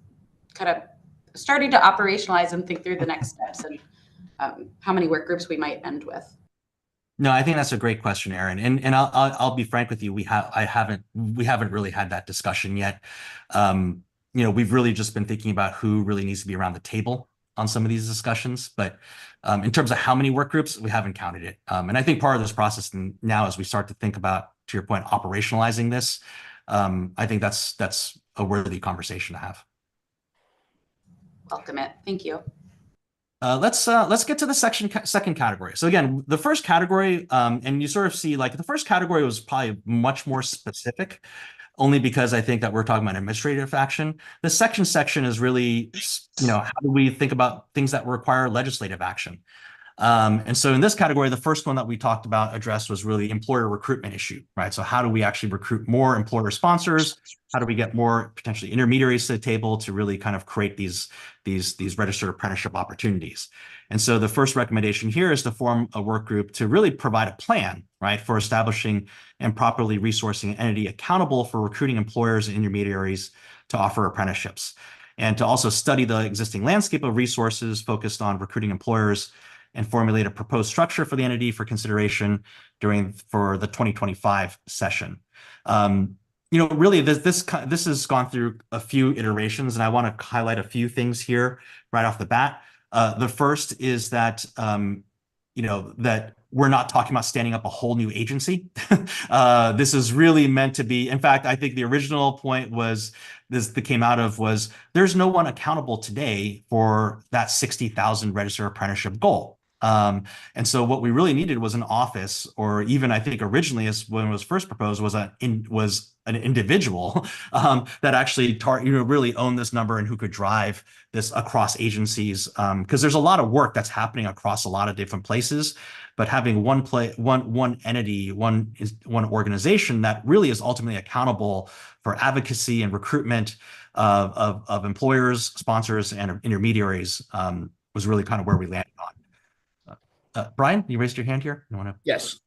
Speaker 9: kind of starting to operationalize and think through the next steps and how many work groups we might end with.
Speaker 2: No, I think that's a great question, Aaron. And I'll be frank with you. We haven't really had that discussion yet. We've really just been thinking about who really needs to be around the table on some of these discussions. But in terms of how many work groups, we haven't counted it. And I think part of this process now, as we start to think about, to your point, operationalizing this, I think that's a worthy conversation to have.
Speaker 9: Welcome it. Thank you.
Speaker 2: Let's get to the second category. So again, the first category, and you sort of see like the first category was probably much more specific, only because I think that we're talking about administrative action. The section is really, how do we think about things that require legislative action? And so in this category, the first one that we talked about addressed was really employer recruitment issue, right? So how do we actually recruit more employer sponsors? How do we get more potentially intermediaries to the table to really kind of create these registered apprenticeship opportunities? And so the first recommendation here is to form a work group to really provide a plan, right, for establishing and properly resourcing an entity accountable for recruiting employers and intermediaries to offer apprenticeships, and to also study the existing landscape of resources focused on recruiting employers and formulate a proposed structure for the entity for consideration for the 2025 session. Really, this has gone through a few iterations, and I want to highlight a few things here right off the bat. The first is that that we're not talking about standing up a whole new agency. This is really meant to be. In fact, I think the original point was that came out of was there's no one accountable today for that 60,000 registered apprenticeship goal. And so what we really needed was an office, or even I think originally, as when it was first proposed, was an individual that actually really owned this number and who could drive this across agencies, because there's a lot of work that's happening across a lot of different places. But having one entity, one organization that really is ultimately accountable for advocacy and recruitment of employers, sponsors, and intermediaries was really kind of where we landed on. Brian, you raised your hand here. You want to?
Speaker 4: Yes.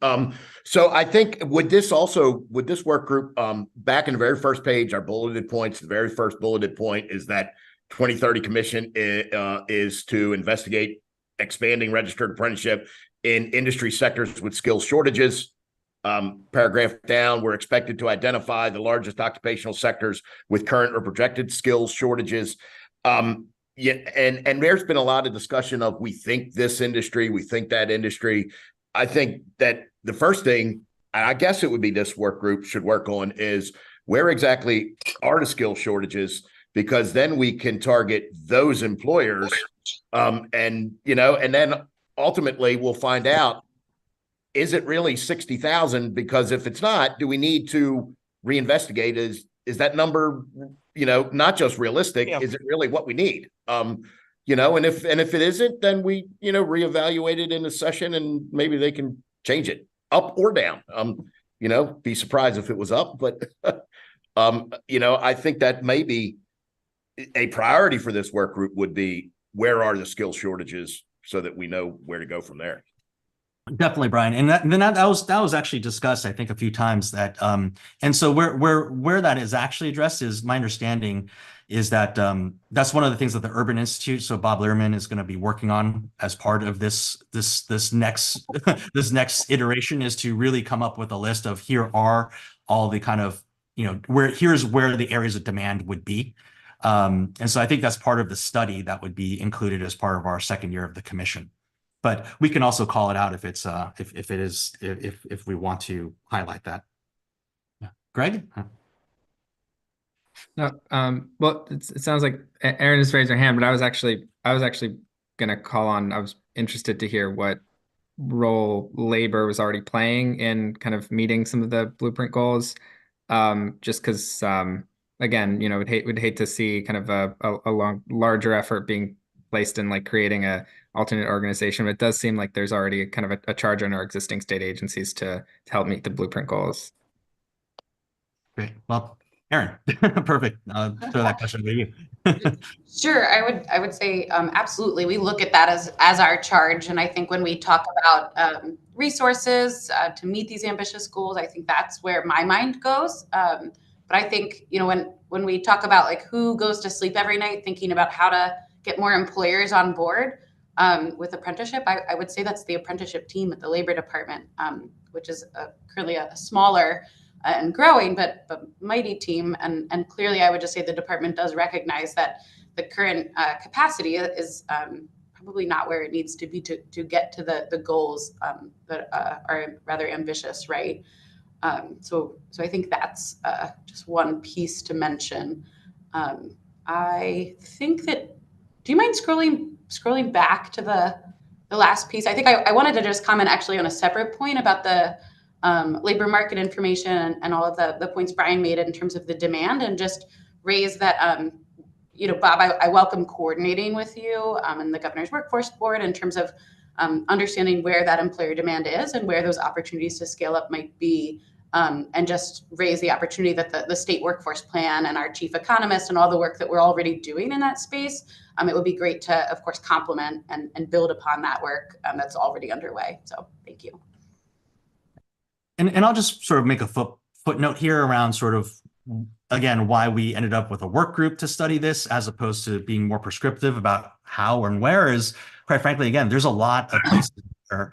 Speaker 4: So I think with this work group, back in the very first page, our bulleted points, the very first bulleted point is that 2030 Commission is to investigate expanding registered apprenticeship in industry sectors with skill shortages. Paragraph down, we're expected to identify the largest occupational sectors with current or projected skills shortages. Yeah, and there's been a lot of discussion of we think this industry, we think that industry. I think that the first thing, I guess it would be this work group should work on, is where exactly are the skill shortages, because then we can target those employers, and then ultimately we'll find out, is it really 60,000? Because if it's not, do we need to reinvestigate? Is that number, not just realistic? Yeah. Is it really what we need? And if it isn't, then we, reevaluate it in a session, and maybe they can change it up or down. Be surprised if it was up, but I think that maybe a priority for this work group would be, where are the skill shortages, so that we know where to go from there.
Speaker 2: Definitely, Brian, and that was actually discussed, I think, a few times. That and so where that is actually addressed is, my understanding is that that's one of the things that the Urban Institute, so Bob Lehrman, is going to be working on as part of this next this next iteration, is to really come up with a list of, here are all the kind of here's where the areas of demand would be, and so I think that's part of the study that would be included as part of our second year of the commission. But we can also call it out if it's if we want to highlight that. Yeah. Greg?
Speaker 16: No, well, it sounds like Erin just raised her hand, but I was actually gonna call on. I was interested to hear what role labor was already playing in kind of meeting some of the blueprint goals. Just because, again, would hate to see kind of a larger effort being placed in like creating a alternate organization, but it does seem like there's already kind of a charge on our existing state agencies to help meet the blueprint goals.
Speaker 2: Great. Well, Aaron, perfect. Throw that question to you.
Speaker 9: Sure, I would say absolutely. We look at that as our charge, and I think when we talk about resources to meet these ambitious goals, I think that's where my mind goes. But I think when we talk about like who goes to sleep every night thinking about how to get more employers on board with apprenticeship, I would say that's the apprenticeship team at the Labor Department, which is currently a smaller and growing but mighty team. And clearly, I would just say the department does recognize that the current capacity is probably not where it needs to be to get to the goals that are rather ambitious, right? So I think that's just one piece to mention. I think that, do you mind scrolling back to the last piece? I think I wanted to just comment actually on a separate point about the labor market information and all of the points Brian made in terms of the demand, and just raise that, Bob, I welcome coordinating with you and the Governor's Workforce Board in terms of understanding where that employer demand is and where those opportunities to scale up might be, and just raise the opportunity that the state workforce plan and our chief economist and all the work that we're already doing in that space, it would be great to, of course, complement and build upon that work that's already underway. So thank you.
Speaker 2: And I'll just sort of make a footnote here around sort of, again, why we ended up with a work group to study this as opposed to being more prescriptive about how and where is, quite frankly, again, there's a lot of places where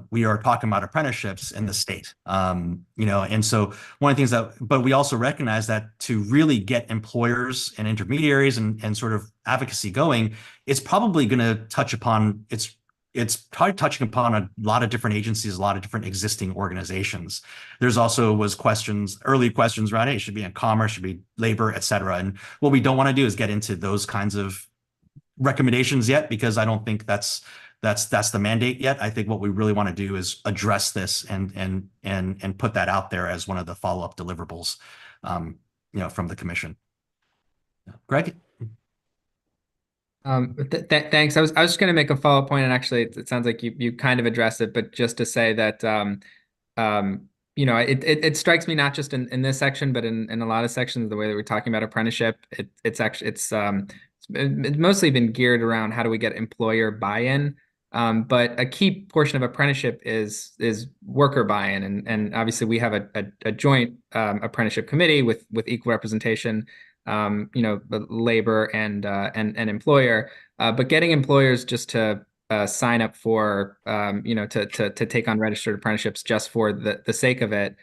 Speaker 2: we are talking about apprenticeships in the state, and so one of the things but we also recognize that to really get employers and intermediaries and sort of advocacy going, it's probably going to touch upon, it's probably touching upon a lot of different agencies, a lot of different existing organizations. There's also early questions around, hey, should be in commerce, should be labor, et cetera. And what we don't want to do is get into those kinds of recommendations yet, because I don't think that's the mandate yet. I think what we really want to do is address this and put that out there as one of the follow-up deliverables, from the commission. Greg?
Speaker 16: Thanks. I was just going to make a follow-up point, and actually, it sounds like you kind of addressed it, but just to say that it strikes me not just in this section, but in a lot of sections, the way that we're talking about apprenticeship, it's mostly been geared around how do we get employer buy-in, but a key portion of apprenticeship is worker buy-in, and obviously we have a joint apprenticeship committee with equal representation. Labor and employer, but getting employers just to sign up for, to take on registered apprenticeships just for the sake of it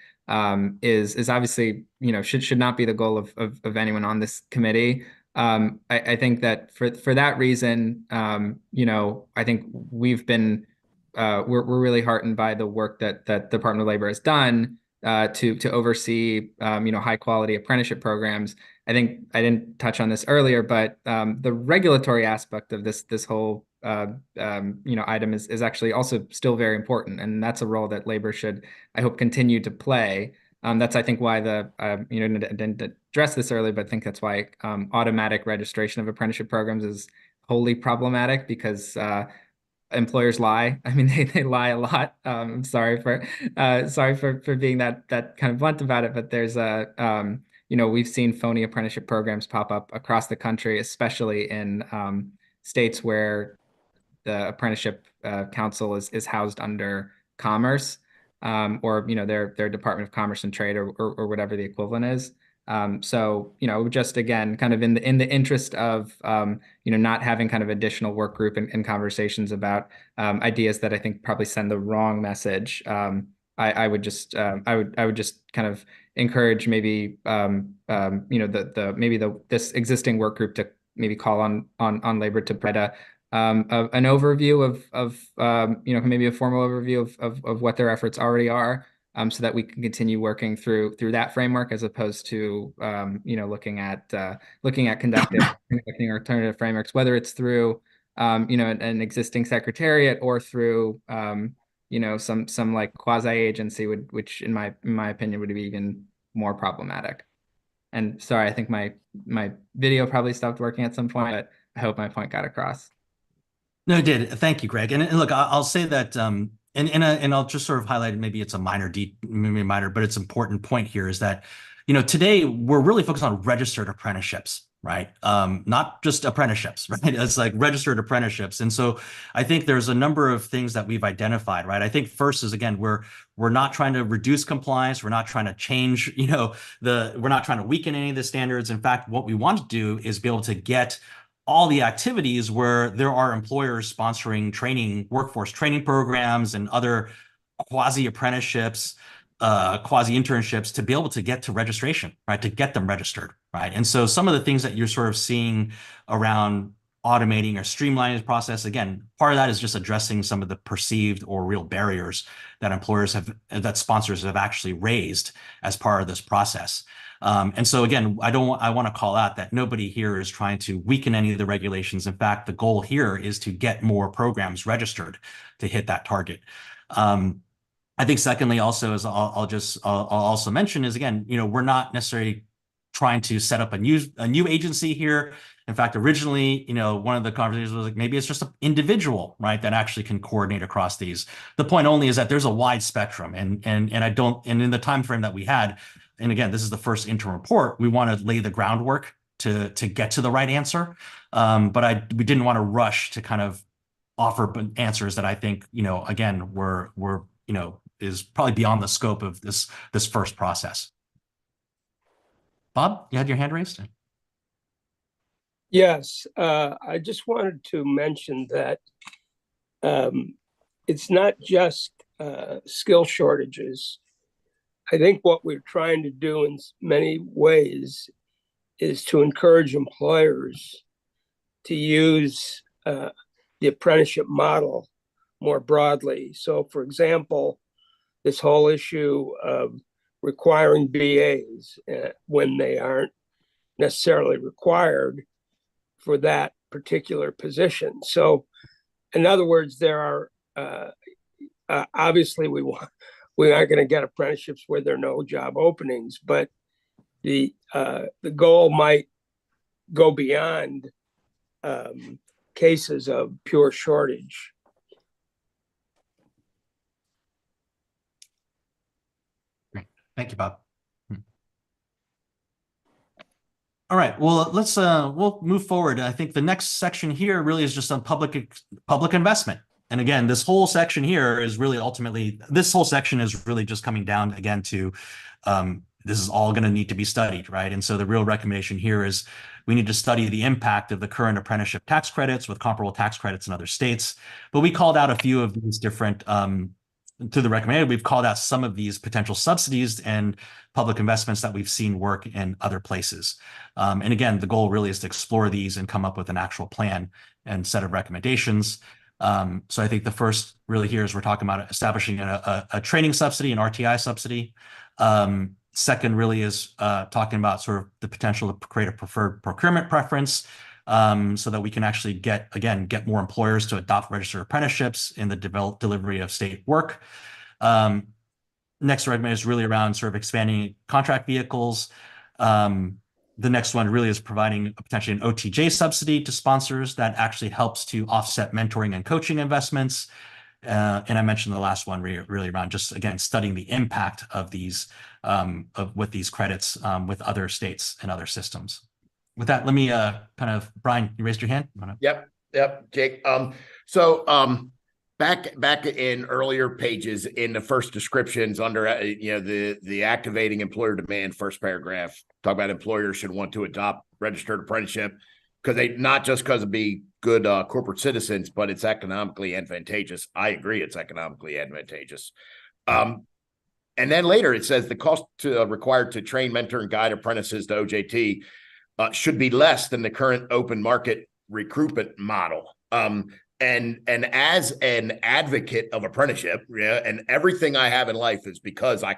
Speaker 16: is obviously, should not be the goal of anyone on this committee. I think that for that reason, I think we've been, we're really heartened by the work that Department of Labor has done to oversee, high quality apprenticeship programs. I think I didn't touch on this earlier, but the regulatory aspect of this whole item is actually also still very important, and that's a role that labor should, I hope, continue to play. That's, I think, why didn't address this earlier, but I think that's why automatic registration of apprenticeship programs is wholly problematic, because employers lie. I mean, they lie a lot. Sorry for being that kind of blunt about it, but there's we've seen phony apprenticeship programs pop up across the country, especially in states where the apprenticeship council is housed under Commerce, or their Department of Commerce and Trade, or whatever the equivalent is. So just again, kind of in the interest of not having kind of additional work group and conversations about ideas that I think probably send the wrong message. I would just kind of encourage maybe this existing work group to maybe call on labor to provide an overview of maybe a formal overview of what their efforts already are, so that we can continue working through that framework, as opposed to looking at conducting alternative frameworks, whether it's through an existing secretariat or through some like quasi agency, which in my opinion would be even more problematic. And sorry, I think my video probably stopped working at some point, but I hope my point got across.
Speaker 2: No, it did. Thank you, Greg. And look, I'll say that, and I'll just sort of highlight, maybe it's a minor, but it's an important point here, is that, today we're really focused on registered apprenticeships, right? Not just apprenticeships, right? It's like registered apprenticeships. And so I think there's a number of things that we've identified, right? I think first is, again, we're not trying to reduce compliance. We're not trying to change, we're not trying to weaken any of the standards. In fact, what we want to do is be able to get all the activities where there are employers sponsoring training, workforce training programs and other quasi apprenticeships, quasi internships to be able to get to registration, right? To get them registered, right? And so some of the things that you're sort of seeing around automating or streamlining the process, again, part of that is just addressing some of the perceived or real barriers that that sponsors have actually raised as part of this process. And so again, I want to call out that nobody here is trying to weaken any of the regulations. In fact, the goal here is to get more programs registered to hit that target. I think secondly, also, is I'll also mention is, again, we're not necessarily trying to set up a new agency here. In fact, originally, one of the conversations was like, maybe it's just an individual, right, that actually can coordinate across these. The point only is that there's a wide spectrum, and in the time frame that we had, and again, this is the first interim report, we want to lay the groundwork to get to the right answer. But we didn't want to rush to kind of offer answers that I think, again, were is probably beyond the scope of this first process. Bob, you had your hand raised?
Speaker 17: Yes, I just wanted to mention that it's not just skill shortages. I think what we're trying to do in many ways is to encourage employers to use the apprenticeship model more broadly. So, for example, this whole issue of requiring BAs when they aren't necessarily required for that particular position. So, in other words, there are obviously we aren't going to get apprenticeships where there are no job openings, but the goal might go beyond cases of pure shortage.
Speaker 2: Great, thank you, Bob. All right, well, we'll move forward. I think the next section here really is just on public investment. And again, this whole section here is really just coming down again to this is all going to need to be studied, right? And so the real recommendation here is we need to study the impact of the current apprenticeship tax credits with comparable tax credits in other states. But we called out a few of these different to the recommended, we've called out some of these potential subsidies and public investments that we've seen work in other places. And again, the goal really is to explore these and come up with an actual plan and set of recommendations. So I think the first really here is we're talking about establishing a training subsidy, an RTI subsidy. Second really is talking about sort of the potential to create a preferred procurement preference so that we can actually get more employers to adopt registered apprenticeships in the delivery of state work. Next recommendation is really around sort of expanding contract vehicles. The next one really is providing potentially an OTJ subsidy to sponsors that actually helps to offset mentoring and coaching investments. And I mentioned the last one really around just, again, studying the impact of these with these credits with other states and other systems. With that, let me Brian, you raised your hand.
Speaker 4: Yep, Jake. Back in earlier pages in the first descriptions under the activating employer demand first paragraph, talk about employers should want to adopt registered apprenticeship because it'd be good corporate citizens, but it's economically advantageous. I agree, it's economically advantageous. And then later it says the cost required to train, mentor, and guide apprentices to OJT should be less than the current open market recruitment model. And as an advocate of apprenticeship, and everything I have in life is because I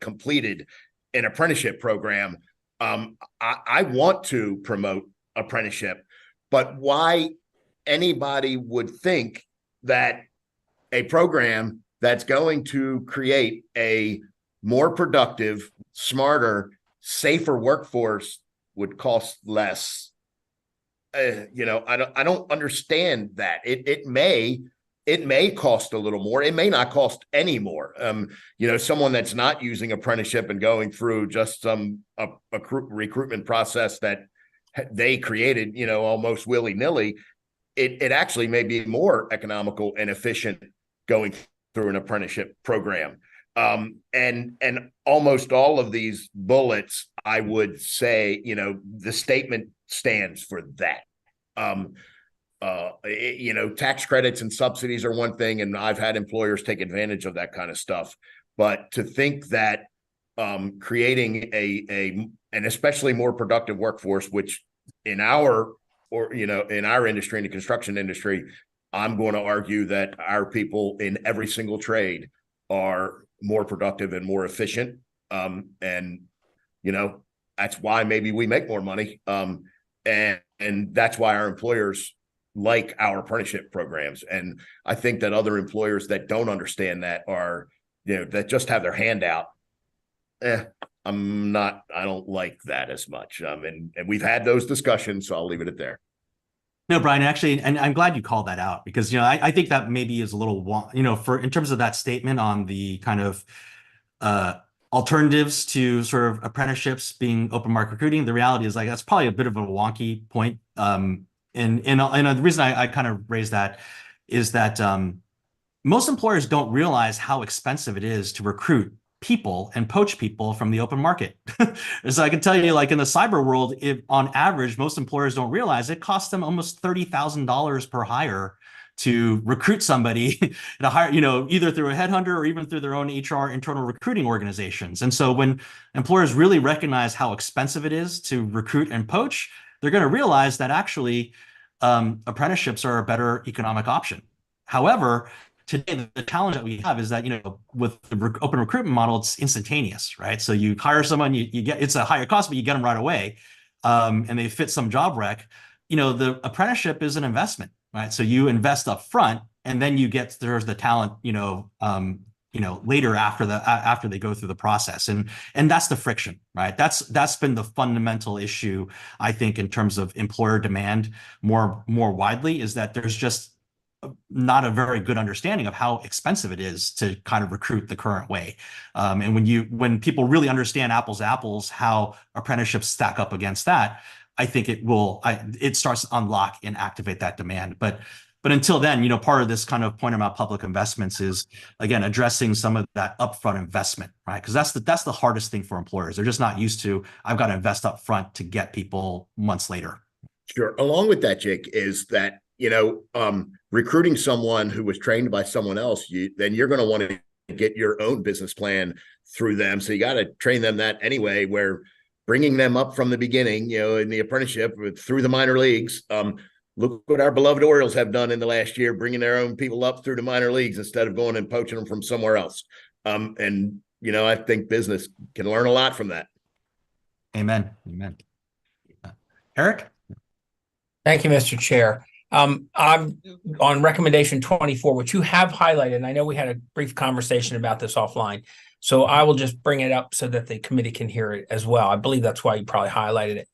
Speaker 4: completed an apprenticeship program. I want to promote apprenticeship, but why anybody would think that a program that's going to create a more productive, smarter, safer workforce would cost less. I don't understand that. It may it may cost a little more. It may not cost any more. Someone that's not using apprenticeship and going through just a recruitment process that they created, almost willy-nilly, it actually may be more economical and efficient going through an apprenticeship program. And almost all of these bullets, I would say, the statement stands for that. Tax credits and subsidies are one thing, and I've had employers take advantage of that kind of stuff. But to think that creating an especially more productive workforce, which in our industry, in the construction industry, I'm going to argue that our people in every single trade are more productive and more efficient. And that's why maybe we make more money. And that's why our employers like our apprenticeship programs. And I think that other employers that don't understand that are, that just have their hand out. I don't like that as much. And we've had those discussions, so I'll leave it at there.
Speaker 2: No, Brian, actually, and I'm glad you called that out because, I think that maybe is a little, in terms of that statement on the kind of alternatives to sort of apprenticeships being open market recruiting, the reality is that's probably a bit of a wonky point. And the reason I kind of raise that is that most employers don't realize how expensive it is to recruit people and poach people from the open market. So I can tell you, in the cyber world, on average, most employers don't realize it costs them almost $30,000 per hire to recruit somebody to hire, either through a headhunter or even through their own HR internal recruiting organizations. And so when employers really recognize how expensive it is to recruit and poach, they're going to realize that actually apprenticeships are a better economic option. However, today, the challenge that we have is that, with the open recruitment model, it's instantaneous, right? So you hire someone, you get, it's a higher cost, but you get them right away, and they fit some job rec. The apprenticeship is an investment, right? So you invest up front, and then there's the talent, later after they go through the process, and that's the friction, right? That's been the fundamental issue, I think, in terms of employer demand more widely, is that there's just not a very good understanding of how expensive it is to kind of recruit the current way. And when people really understand apples to apples, how apprenticeships stack up against that, I think it starts to unlock and activate that demand. But until then, part of this kind of point about public investments is, again, addressing some of that upfront investment, right? Because that's the hardest thing for employers. They're just not used to, I've got to invest up front to get people months later.
Speaker 4: Sure. Along with that, Jake, is that recruiting someone who was trained by someone else, then you're going to want to get your own business plan through them. So you got to train them that anyway, where bringing them up from the beginning, in the apprenticeship through the minor leagues. Look what our beloved Orioles have done in the last year, bringing their own people up through the minor leagues instead of going and poaching them from somewhere else. I think business can learn a lot from that.
Speaker 2: Amen. Eric?
Speaker 13: Thank you, Mr. Chair. I'm on recommendation 24, which you have highlighted, and I know we had a brief conversation about this offline, so I will just bring it up so that the committee can hear it as well. I believe that's why you probably highlighted it.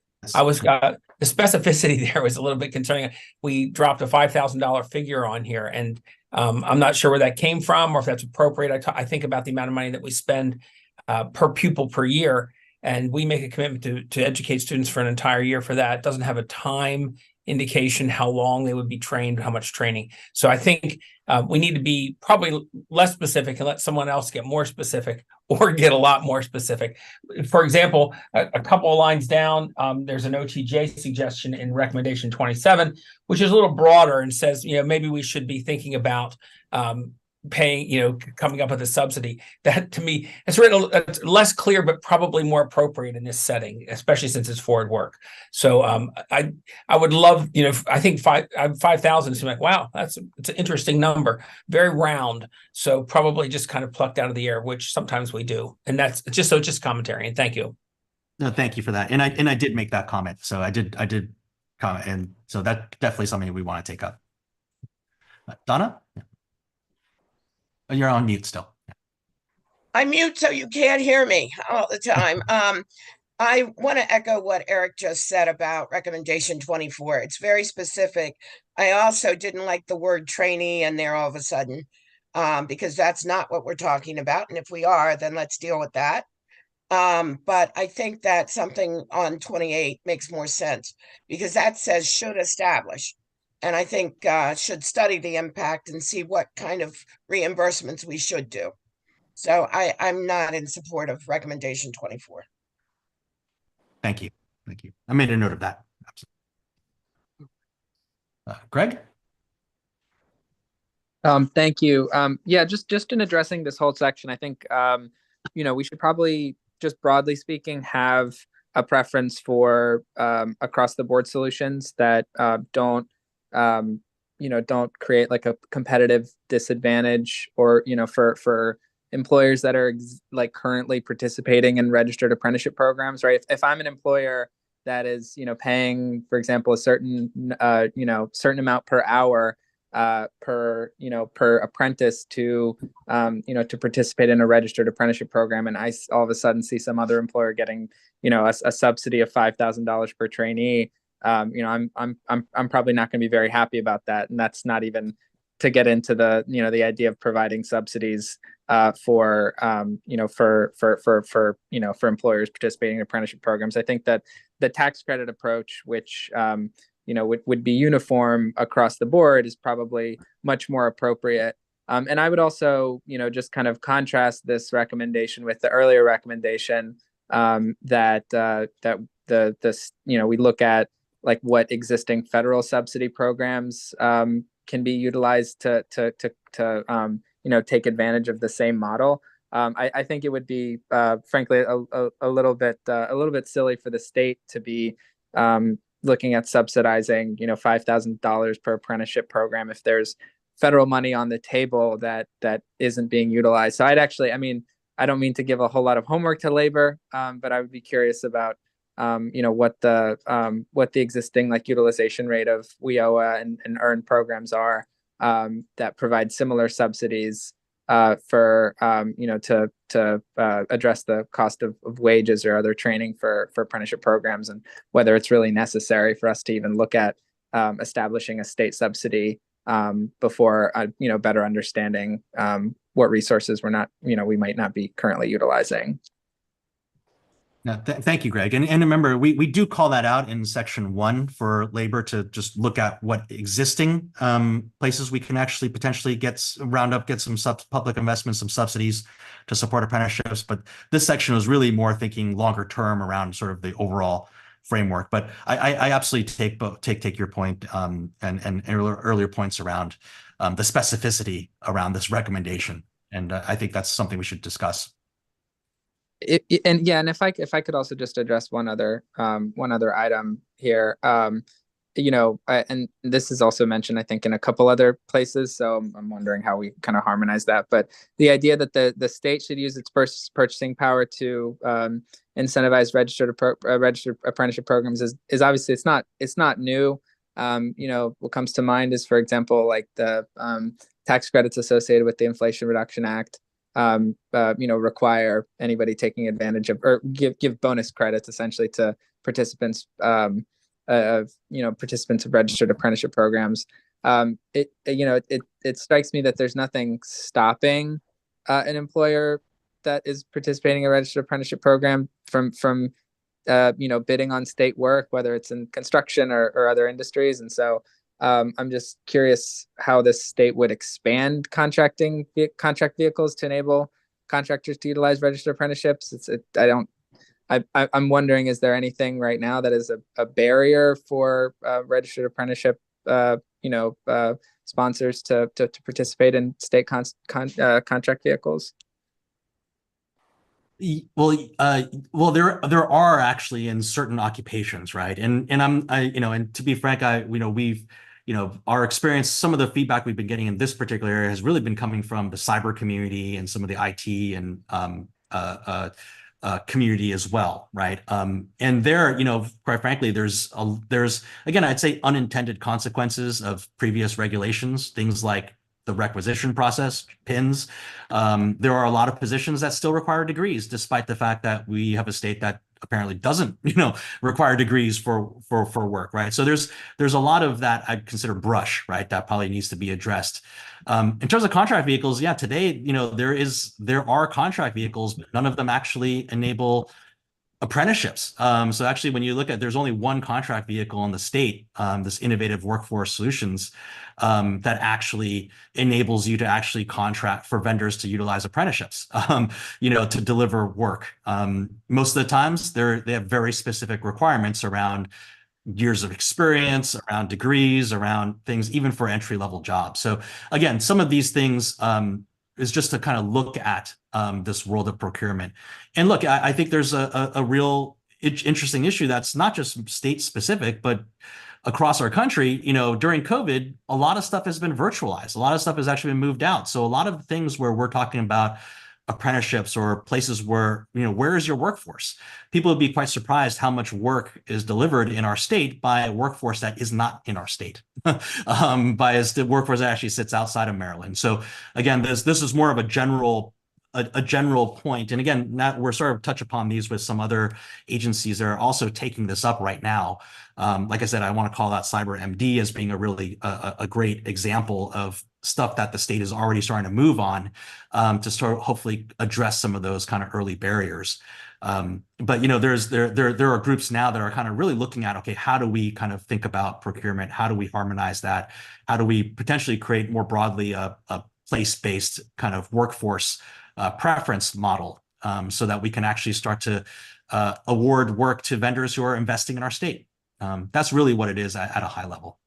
Speaker 13: The specificity there was a little bit concerning. We dropped a $5,000 figure on here, and I'm not sure where that came from or if that's appropriate. I think about the amount of money that we spend per pupil per year, and we make a commitment to educate students for an entire year for that. It doesn't have a time indication how long they would be trained, how much training. So I think we need to be probably less specific and let someone else get more specific or get a lot more specific. For example, a couple of lines down, there's an OTJ suggestion in recommendation 27, which is a little broader and says, maybe we should be thinking about paying, coming up with a subsidy. That, to me, it's less clear, but probably more appropriate in this setting, especially since it's forward work. So I would love, I think 5,000 is like, wow, it's an interesting number, very round. So probably just kind of plucked out of the air, which sometimes we do. And that's just commentary. And thank you.
Speaker 2: No, thank you for that. And I did make that comment. So I did comment. And so that's definitely something we want to take up. Donna? Yeah. You're on mute still.
Speaker 7: I mute so you can't hear me all the time. I want to echo what Eric just said about recommendation 24. It's very specific I also didn't like the word trainee in there all of a sudden, because that's not what we're talking about. And if we are, then let's deal with that. But I think that something on 28 makes more sense because that says should establish. And I think should study the impact and see what kind of reimbursements we should do. So I'm not in support of recommendation 24.
Speaker 2: Thank you. Thank you. I made a note of that. Greg?
Speaker 16: Thank you. Yeah, just in addressing this whole section, I think, we should probably, just broadly speaking, have a preference for across the board solutions that don't create like a competitive disadvantage or, for employers that are like currently participating in registered apprenticeship programs, right? If I'm an employer that is, paying, for example, a certain amount per hour per apprentice to participate in a registered apprenticeship program, and I all of a sudden see some other employer getting a subsidy of $5,000 per trainee, I'm probably not going to be very happy about that. And that's not even to get into the the idea of providing subsidies for employers participating in apprenticeship programs. I think that the tax credit approach, which would be uniform across the board, is probably much more appropriate. And I would also, just kind of contrast this recommendation with the earlier recommendation that we look at like what existing federal subsidy programs can be utilized to take advantage of the same model. I think it would be, frankly, a little bit silly for the state to be looking at subsidizing, $5,000 per apprenticeship program if there's federal money on the table that isn't being utilized. So I don't mean to give a whole lot of homework to labor, but I would be curious about, what the existing like utilization rate of WIOA and EARN programs are that provide similar subsidies for to address the cost of wages or other training for apprenticeship programs, and whether it's really necessary for us to even look at establishing a state subsidy before better understanding what resources we might not be currently utilizing.
Speaker 2: No, thank you, Greg. And remember, we do call that out in section 1 for labor to just look at what existing places we can actually potentially get some public investments, some subsidies to support apprenticeships. But this section was really more thinking longer term around sort of the overall framework. But I absolutely take your point and earlier points around the specificity around this recommendation. And I think that's something we should discuss.
Speaker 16: And if I could also just address one other item here, and this is also mentioned, I think, in a couple other places. So I'm wondering how we kind of harmonize that. But the idea that the state should use its purchasing power to incentivize registered apprenticeship programs is obviously it's not new. What comes to mind is, for example, like the tax credits associated with the Inflation Reduction Act. Require anybody taking advantage of or give bonus credits essentially to participants of registered apprenticeship programs. It strikes me that there's nothing stopping an employer that is participating in a registered apprenticeship program from bidding on state work, whether it's in construction or other industries. And so I'm just curious how the state would expand contract vehicles to enable contractors to utilize registered apprenticeships. I'm wondering, is there anything right now that is a barrier for registered apprenticeship sponsors to participate in state contract vehicles?
Speaker 2: Well, there are actually in certain occupations, right? And and to be frank, our experience, some of the feedback we've been getting in this particular area has really been coming from the cyber community and some of the IT and community as well, right? And there, quite frankly, there's again, I'd say unintended consequences of previous regulations, things like the requisition process, PINs. There are a lot of positions that still require degrees, despite the fact that we have a state that apparently doesn't, require degrees for work, right? So there's a lot of that I consider brush, right? That probably needs to be addressed. In terms of contract vehicles, yeah, today, there are contract vehicles, but none of them actually enable apprenticeships. So actually, when you look at, there's only one contract vehicle in the state, this Innovative Workforce Solutions, that actually enables you to actually contract for vendors to utilize apprenticeships, to deliver work. Most of the times, they have very specific requirements around years of experience, around degrees, around things, even for entry-level jobs. So again, some of these things is just to kind of look at this world of procurement. And look, I think there's a real interesting issue that's not just state specific, but across our country. During COVID, a lot of stuff has been virtualized. A lot of stuff has actually been moved out. So a lot of things where we're talking about apprenticeships or places where, where is your workforce? People would be quite surprised how much work is delivered in our state by a workforce that is not in our state, by the workforce that actually sits outside of Maryland. So again, this is more of a general point. And again, we're sort of touch upon these with some other agencies that are also taking this up right now. Like I said, I want to call out Cyber MD as being a really a great example of stuff that the state is already starting to move on to sort of hopefully address some of those kind of early barriers. But there are groups now that are kind of really looking at, okay, how do we kind of think about procurement? How do we harmonize that? How do we potentially create more broadly a place-based kind of workforce preference model, so that we can actually start to award work to vendors who are investing in our state? That's really what it is at a high level.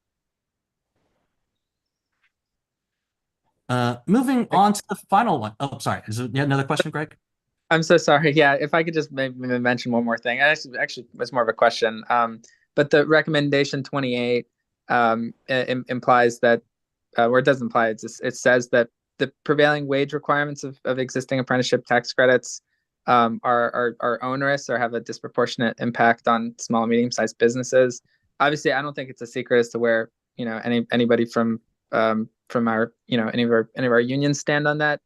Speaker 2: Moving on to the final one. Oh, sorry. Is there another question, Greg?
Speaker 16: I'm so sorry. Yeah, if I could just maybe mention one more thing. Actually, it's more of a question. But the recommendation 28 implies that, or it doesn't imply, it says that the prevailing wage requirements of existing apprenticeship tax credits are onerous or have a disproportionate impact on small and medium-sized businesses. Obviously, I don't think it's a secret as to where anybody from our any of our unions stand on that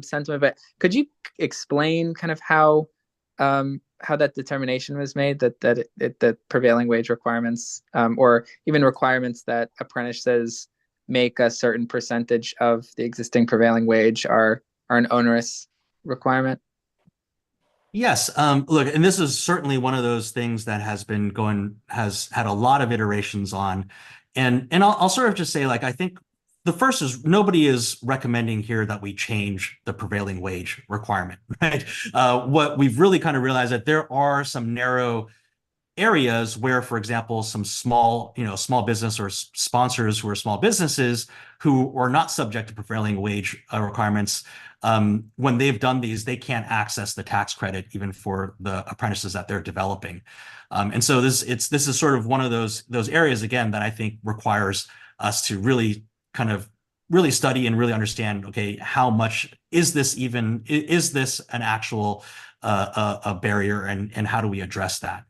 Speaker 16: sentiment. But could you explain kind of how that determination was made that prevailing wage requirements or even requirements that apprentices make a certain percentage of the existing prevailing wage are an onerous requirement?
Speaker 2: Yes. Look, and this is certainly one of those things that has had a lot of iterations on, and I'll sort of just say, like, I think the first is nobody is recommending here that we change the prevailing wage requirement, right? What we've really kind of realized that there are some narrow areas where, for example, some small business or sponsors who are small businesses who are not subject to prevailing wage requirements, when they've done these, they can't access the tax credit even for the apprentices that they're developing. And so this is sort of one of those areas, again, that I think requires us to really kind of really study and really understand, okay, how much is this an actual a barrier, and how do we address that?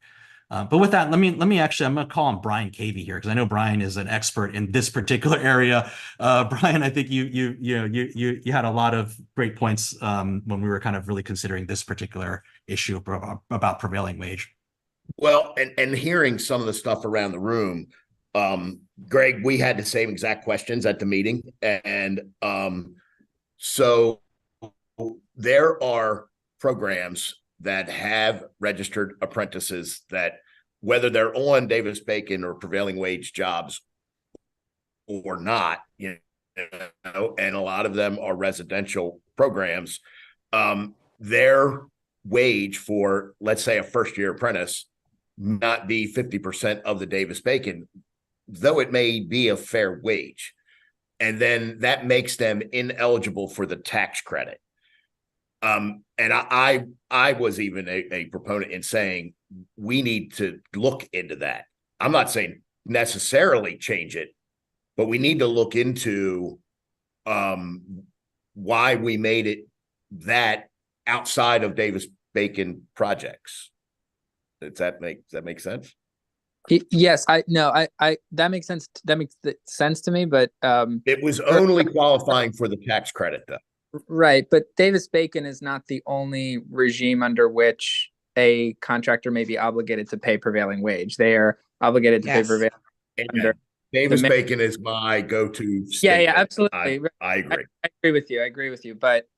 Speaker 2: But with that, let me actually, I'm going to call on Brian Cavey here, because I know Brian is an expert in this particular area. Brian, I think you had a lot of great points when we were kind of really considering this particular issue about prevailing wage.
Speaker 4: Well, and hearing some of the stuff around the room, Greg, we had the same exact questions at the meeting, and so there are programs that have registered apprentices that, whether they're on Davis-Bacon or prevailing wage jobs or not, and a lot of them are residential programs, their wage for, let's say, a first-year apprentice not be 50% of the Davis-Bacon, though it may be a fair wage. And then that makes them ineligible for the tax credit. And I was even a proponent in saying we need to look into that. I'm not saying necessarily change it, but we need to look into why we made it that outside of Davis-Bacon projects. Does that make sense?
Speaker 16: Yes, that makes sense. That makes sense to me, but
Speaker 4: it was only qualifying for the tax credit, though.
Speaker 16: Right, but Davis-Bacon is not the only regime under which a contractor may be obligated to pay prevailing wage. They are obligated to pay
Speaker 7: Yes.
Speaker 16: prevailing under
Speaker 4: Davis
Speaker 16: the
Speaker 4: Bacon is my go-to
Speaker 16: yeah,
Speaker 4: statement.
Speaker 16: yeah, absolutely.
Speaker 4: I agree.
Speaker 16: I agree with you. I agree with you. But,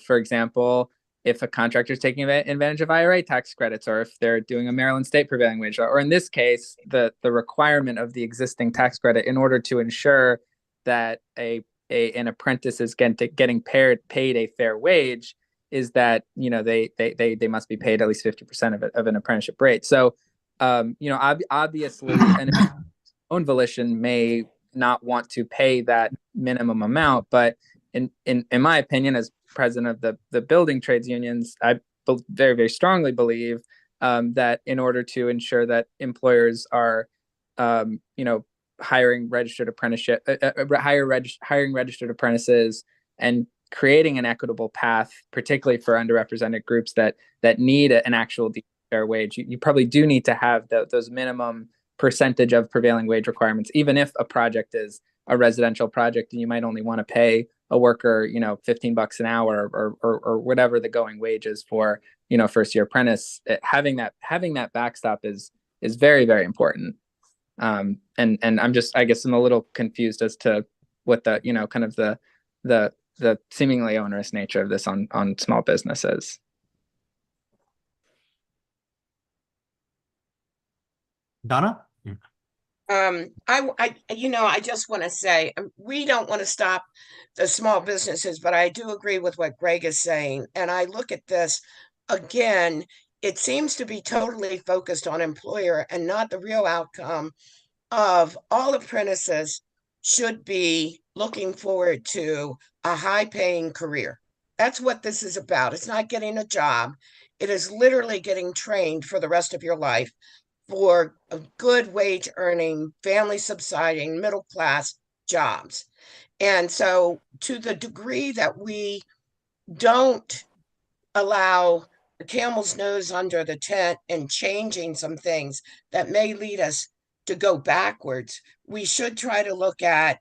Speaker 16: for example, if a contractor is taking advantage of IRA tax credits, or if they're doing a Maryland state prevailing wage law, or in this case, the requirement of the existing tax credit in order to ensure that an apprentice is getting paid a fair wage is that, they must be paid at least 50% of an apprenticeship rate. So, obviously, an own volition may not want to pay that minimum amount, but in my opinion, as president of the building trades unions, I very, very strongly believe that in order to ensure that employers are, hiring registered apprenticeship, hiring registered apprentices, and creating an equitable path, particularly for underrepresented groups that need an actual fair wage, you probably do need to have those minimum percentage of prevailing wage requirements, even if a project is a residential project and you might only want to pay a worker, $15 an hour or whatever the going wage is for, first year apprentice. Having that backstop is very, very important. And I guess I'm a little confused as to what the, kind of the seemingly onerous nature of this on small businesses.
Speaker 2: Donna?
Speaker 7: I just want to say, we don't want to stop the small businesses, but I do agree with what Greg is saying. And I look at this again, it seems to be totally focused on employer and not the real outcome of all apprentices should be looking forward to a high paying career. That's what this is about. It's not getting a job. It is literally getting trained for the rest of your life for a good wage earning, family subsiding, middle class jobs. And so to the degree that we don't allow the camel's nose under the tent and changing some things that may lead us to go backwards, we should try to look at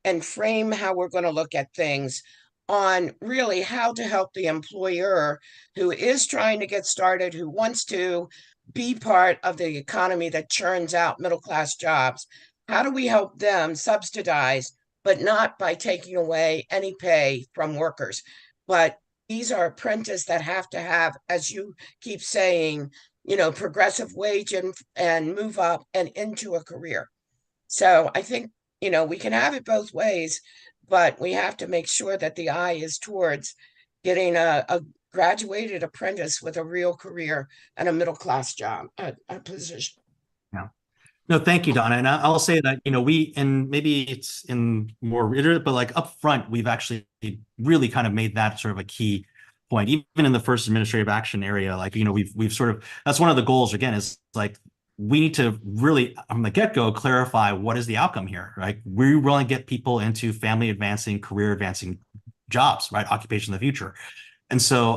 Speaker 7: and frame how we're going to look at things on really how to help the employer who is trying to get started, who wants to be part of the economy that churns out middle class jobs. How do we help them subsidize, but not by taking away any pay from workers? But these are apprentices that have to have, as you keep saying, progressive wage and move up and into a career. So I think, we can have it both ways, but we have to make sure that the eye is towards getting a graduated apprentice with a real career and a middle class job, a position.
Speaker 2: Yeah. No, thank you, Donna. And I'll say that, and maybe it's in more reiterate, but like up front, we've actually really kind of made that sort of a key point, even in the first administrative action area. Like, we've sort of, that's one of the goals again, is like, we need to really, from the get-go, clarify what is the outcome here, right? We want to get people into family advancing, career advancing jobs, right? Occupation of the future. And so,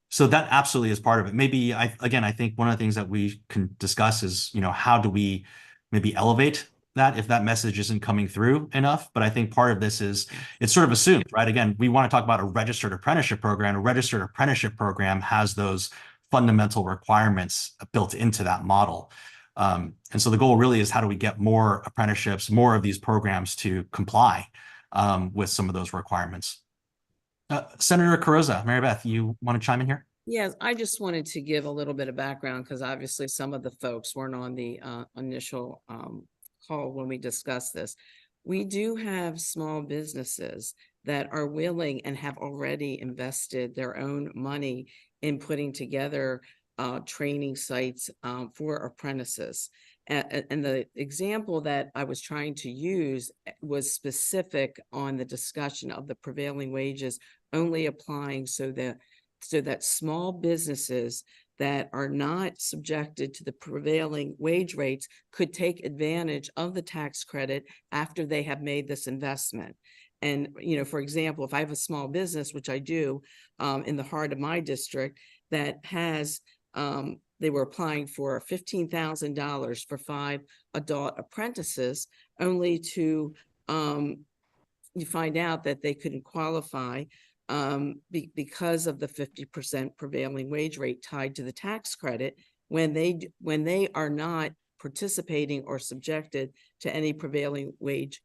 Speaker 2: so that absolutely is part of it. Maybe I think one of the things that we can discuss is, how do we maybe elevate that if that message isn't coming through enough? But I think part of this is it's sort of assumed, right? Again, we want to talk about a registered apprenticeship program. A registered apprenticeship program has those fundamental requirements built into that model. And so the goal really is how do we get more apprenticeships, more of these programs to comply with some of those requirements. Senator Carrozza, Mary Beth, you want to chime in here?
Speaker 18: Yes, I just wanted to give a little bit of background because obviously some of the folks weren't on the initial call when we discussed this. We do have small businesses that are willing and have already invested their own money in putting together training sites for apprentices. And the example that I was trying to use was specific on the discussion of the prevailing wages only applying so that small businesses that are not subjected to the prevailing wage rates could take advantage of the tax credit after they have made this investment. And, for example, if I have a small business, which I do in the heart of my district, that has, they were applying for $15,000 for 5 adult apprentices, only to you find out that they couldn't qualify because of the 50% prevailing wage rate tied to the tax credit when they are not participating or subjected to any prevailing wage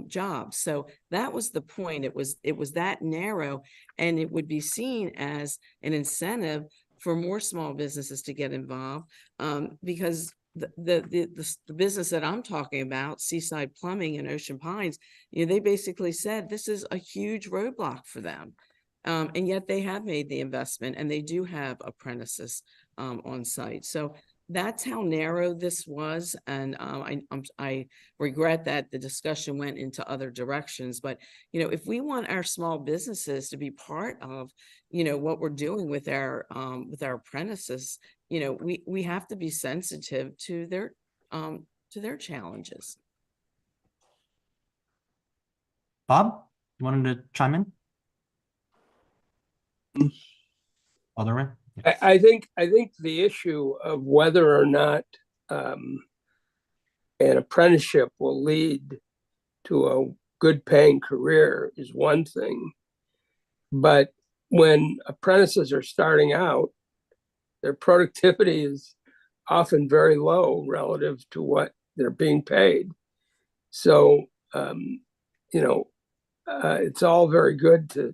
Speaker 18: jobs. So that was the point. It was that narrow, and it would be seen as an incentive for more small businesses to get involved, because the business that I'm talking about, Seaside Plumbing in Ocean Pines, they basically said this is a huge roadblock for them. And yet they have made the investment, and they do have apprentices on site. So that's how narrow this was. And I regret that the discussion went into other directions. But, if we want our small businesses to be part of, what we're doing with our apprentices, we have to be sensitive to their challenges.
Speaker 2: Bob, you wanted to chime in? Alderman?
Speaker 17: I think the issue of whether or not an apprenticeship will lead to a good paying career is one thing. But when apprentices are starting out, their productivity is often very low relative to what they're being paid. So, it's all very good to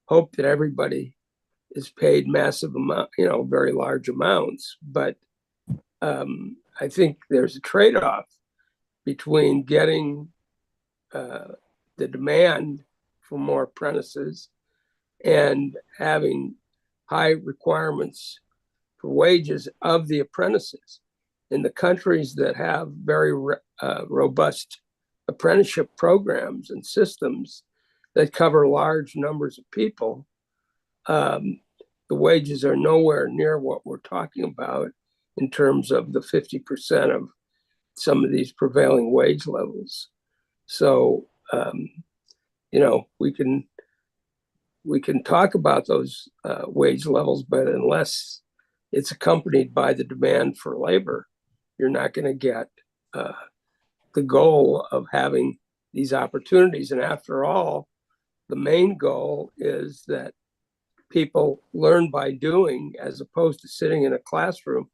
Speaker 17: hope that everybody is paid massive amount, very large amounts. But I think there's a trade-off between getting the demand for more apprentices and having high requirements for wages of the apprentices. In the countries that have very robust apprenticeship programs and systems that cover large numbers of people, the wages are nowhere near what we're talking about in terms of the 50% of some of these prevailing wage levels. So, we can talk about those wage levels, but unless it's accompanied by the demand for labor, you're not going to get the goal of having these opportunities. And after all, the main goal is that people learn by doing, as opposed to sitting in a classroom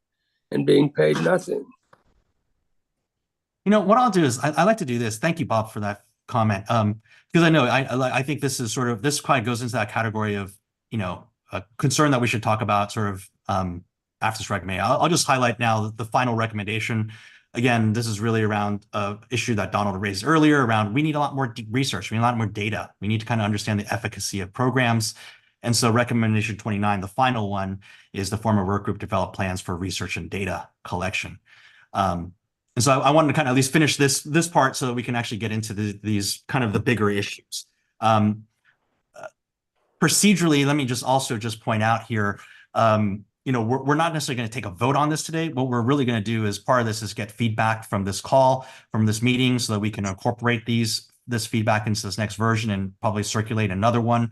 Speaker 17: and being paid nothing.
Speaker 2: What I'll do is I like to do this. Thank you, Bob, for that comment. Because I know I think this is this kind of goes into that category of a concern that we should talk about sort of after this recommendation. I'll just highlight now the final recommendation. Again, this is really around an issue that Donald raised earlier around we need a lot more research, we need a lot more data. We need to kind of understand the efficacy of programs. And so recommendation 29, the final one, is the former work group develop plans for research and data collection. And so I wanted to kind of at least finish this part so that we can actually get into these kind of the bigger issues. Procedurally, let me just also point out here, we're not necessarily going to take a vote on this today. What we're really going to do as part of this is get feedback from this call, from this meeting, so that we can incorporate this feedback into this next version and probably circulate another one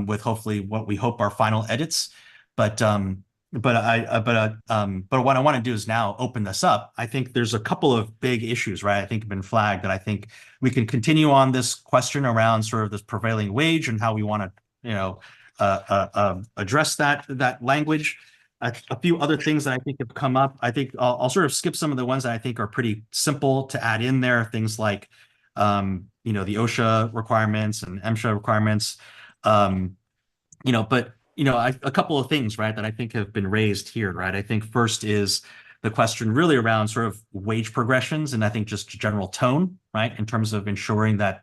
Speaker 2: with hopefully what we hope are final edits. But what I want to do is now open this up. I think there's a couple of big issues, right? I think have been flagged that I think we can continue on this question around sort of this prevailing wage and how we want to, address that language. A few other things that I think have come up. I think I'll sort of skip some of the ones that I think are pretty simple to add in there. Things like, the OSHA requirements and MSHA requirements. But a couple of things, right, that I think have been raised here, right? I think first is the question really around sort of wage progressions, and I think just general tone, right, in terms of ensuring that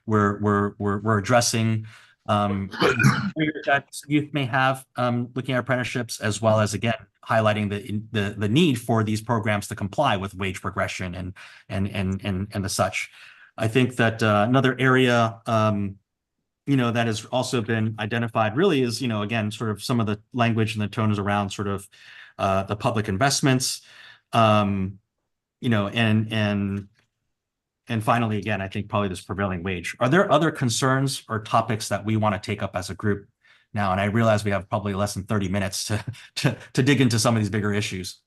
Speaker 2: we're addressing that youth may have looking at apprenticeships, as well as again highlighting the need for these programs to comply with wage progression and the such. I think that another area that has also been identified really is, again, sort of some of the language and the tones around sort of the public investments, and finally, again, I think probably this prevailing wage. Are there other concerns or topics that we want to take up as a group now? And I realize we have probably less than 30 minutes to dig into some of these bigger issues.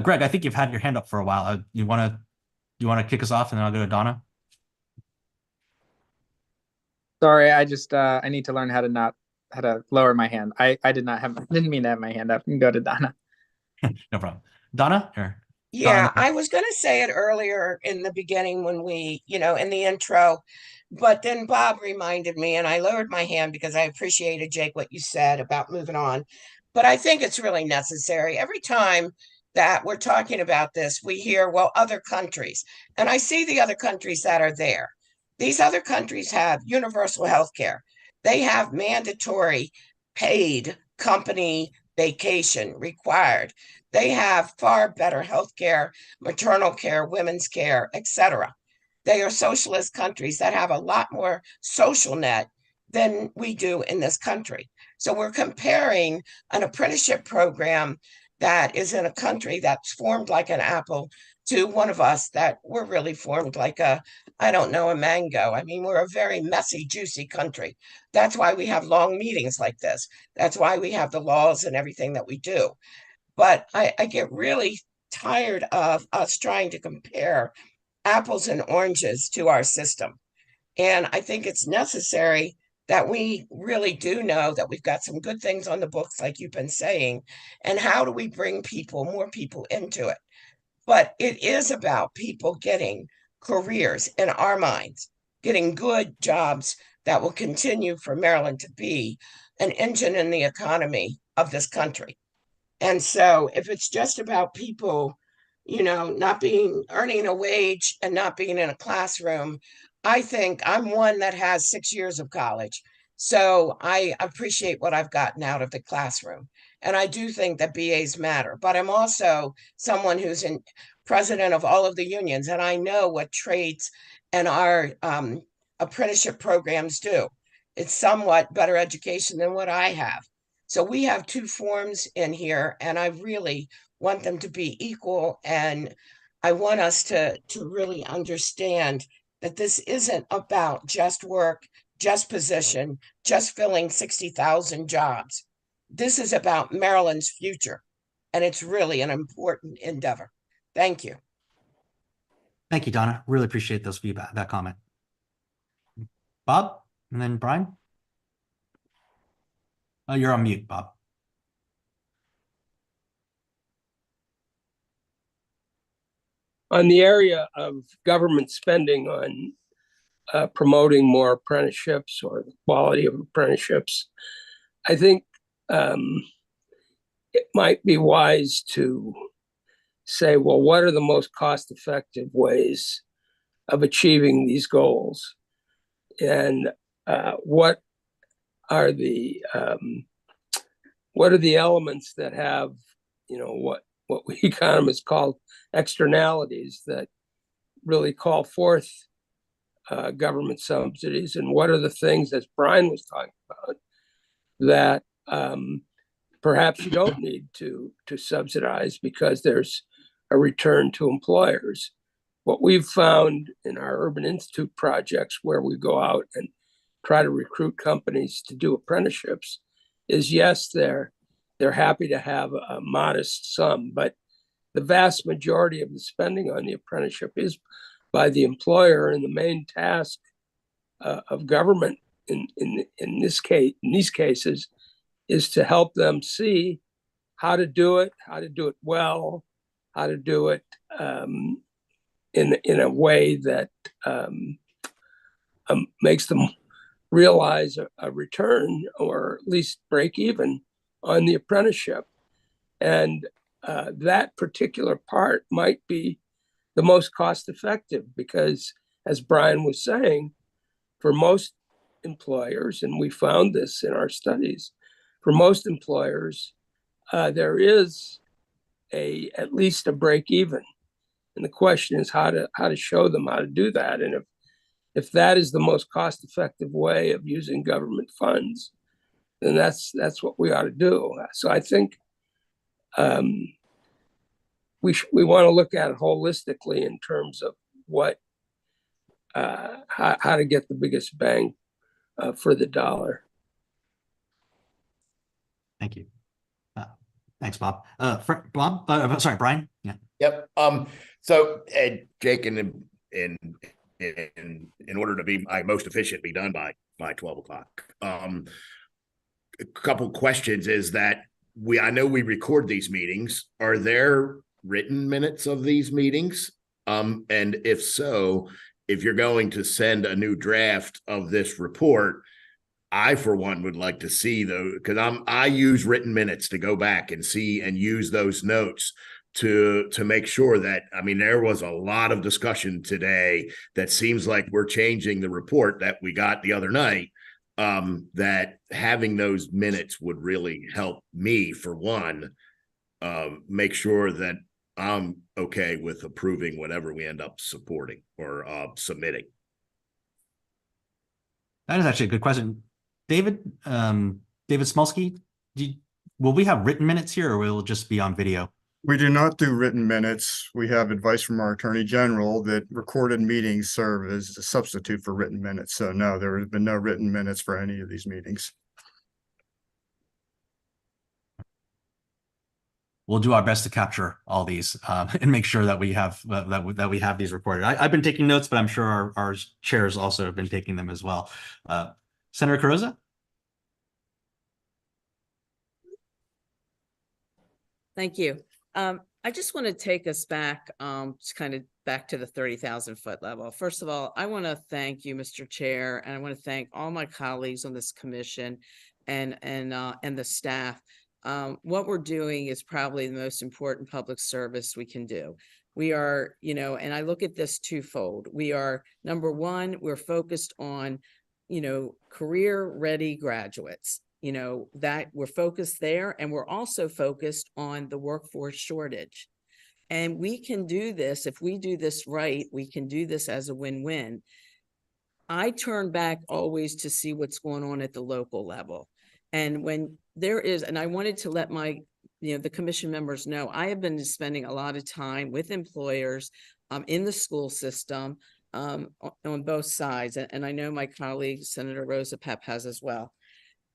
Speaker 2: Greg, I think you've had your hand up for a while. You want to kick us off, and then I'll go to Donna.
Speaker 16: Sorry, I just I need to learn how to lower my hand. I didn't mean to have my hand up. You can go to Donna.
Speaker 2: No problem. Donna or
Speaker 7: Yeah,
Speaker 2: Donna?
Speaker 7: I was going to say it earlier in the beginning when in the intro, but then Bob reminded me and I lowered my hand because I appreciated, Jake, what you said about moving on. But I think it's really necessary. Every time that we're talking about this, we hear, well, other countries. And I see the other countries that are there. These other countries have universal health care. They have mandatory paid company vacation required. They have far better health care, maternal care, women's care, etc. They are socialist countries that have a lot more social net than we do in this country. So we're comparing an apprenticeship program that is in a country that's formed like an apple to one of us that we're really formed like I don't know, a mango. I mean, we're a very messy, juicy country. That's why we have long meetings like this. That's why we have the laws and everything that we do. But I get really tired of us trying to compare apples and oranges to our system. And I think it's necessary that we really do know that we've got some good things on the books, like you've been saying, and how do we bring more people into it? But it is about people getting careers in our minds, getting good jobs that will continue for Maryland to be an engine in the economy of this country. And so if it's just about people, not earning a wage and not being in a classroom, I think I'm one that has 6 years of college. So I appreciate what I've gotten out of the classroom. And I do think that BAs matter, but I'm also someone who's president of all of the unions. And I know what trades and our apprenticeship programs do. It's somewhat better education than what I have. So we have two forms in here, and I really want them to be equal. And I want us to really understand that this isn't about just work, just position, just filling 60,000 jobs. This is about Maryland's future, and it's really an important endeavor. Thank you.
Speaker 2: Thank you, Donna. Really appreciate those feedback, that comment. Bob, and then Brian. Oh, you're on mute, Bob.
Speaker 17: On the area of government spending on promoting more apprenticeships or the quality of apprenticeships, I think it might be wise to say, well, what are the most cost-effective ways of achieving these goals? And what are the elements that have, what we economists call externalities that really call forth government subsidies, and what are the things, as Brian was talking about, that perhaps you don't need to subsidize because there's a return to employers. What we've found in our Urban Institute projects, where we go out and try to recruit companies to do apprenticeships, is yes, they're happy to have a modest sum, but the vast majority of the spending on the apprenticeship is by the employer, and the main task of government in these cases is to help them see how to do it well, how to do it in a way that makes them realize a return, or at least break even on the apprenticeship. And that particular part might be the most cost effective, because, as Brian was saying, for most employers, and we found this in our studies, for most employers, there is at least a break even. And the question is how to show them how to do that. And if that is the most cost effective way of using government funds, then that's what we ought to do. So I think we want to look at it holistically in terms of how to get the biggest bang for the dollar.
Speaker 2: Thank you. Thanks, Bob. Sorry, Brian. Yeah.
Speaker 4: Yep. So Jake, in order to be most efficient, be done by by 12 o'clock. A couple questions is that I know we record these meetings. Are there written minutes of these meetings? And if so, if you're going to send a new draft of this report, I, for one, would like to see those, because I use written minutes to go back and see and use those notes to make sure that, I mean, there was a lot of discussion today that seems like we're changing the report that we got the other night, that having those minutes would really help me, for one, make sure that I'm okay with approving whatever we end up supporting or submitting.
Speaker 2: That is actually a good question. David, David Smolsky, will we have written minutes here, or will it just be on video?
Speaker 3: We do not do written minutes. We have advice from our Attorney General that recorded meetings serve as a substitute for written minutes. So no, there have been no written minutes for any of these meetings.
Speaker 2: We'll do our best to capture all these and make sure that we have that we have these recorded. I've been taking notes, but I'm sure our chairs also have been taking them as well. Senator Carrozza?
Speaker 18: Thank you. I just want to take us back, kind of back to the 30,000 foot level. First of all, I want to thank you, Mr. Chair, and I want to thank all my colleagues on this commission and the staff. What we're doing is probably the most important public service we can do. We are, and I look at this twofold. We are, number one, we're focused on, career ready graduates. That we're focused there, and we're also focused on the workforce shortage. And we can do this, if we do this right, we can do this as a win-win. I turn back always to see what's going on at the local level. And when there is, and I wanted to let the commission members know, I have been spending a lot of time with employers in the school system on both sides. And I know my colleague, Senator Rosa Pepp, has as well.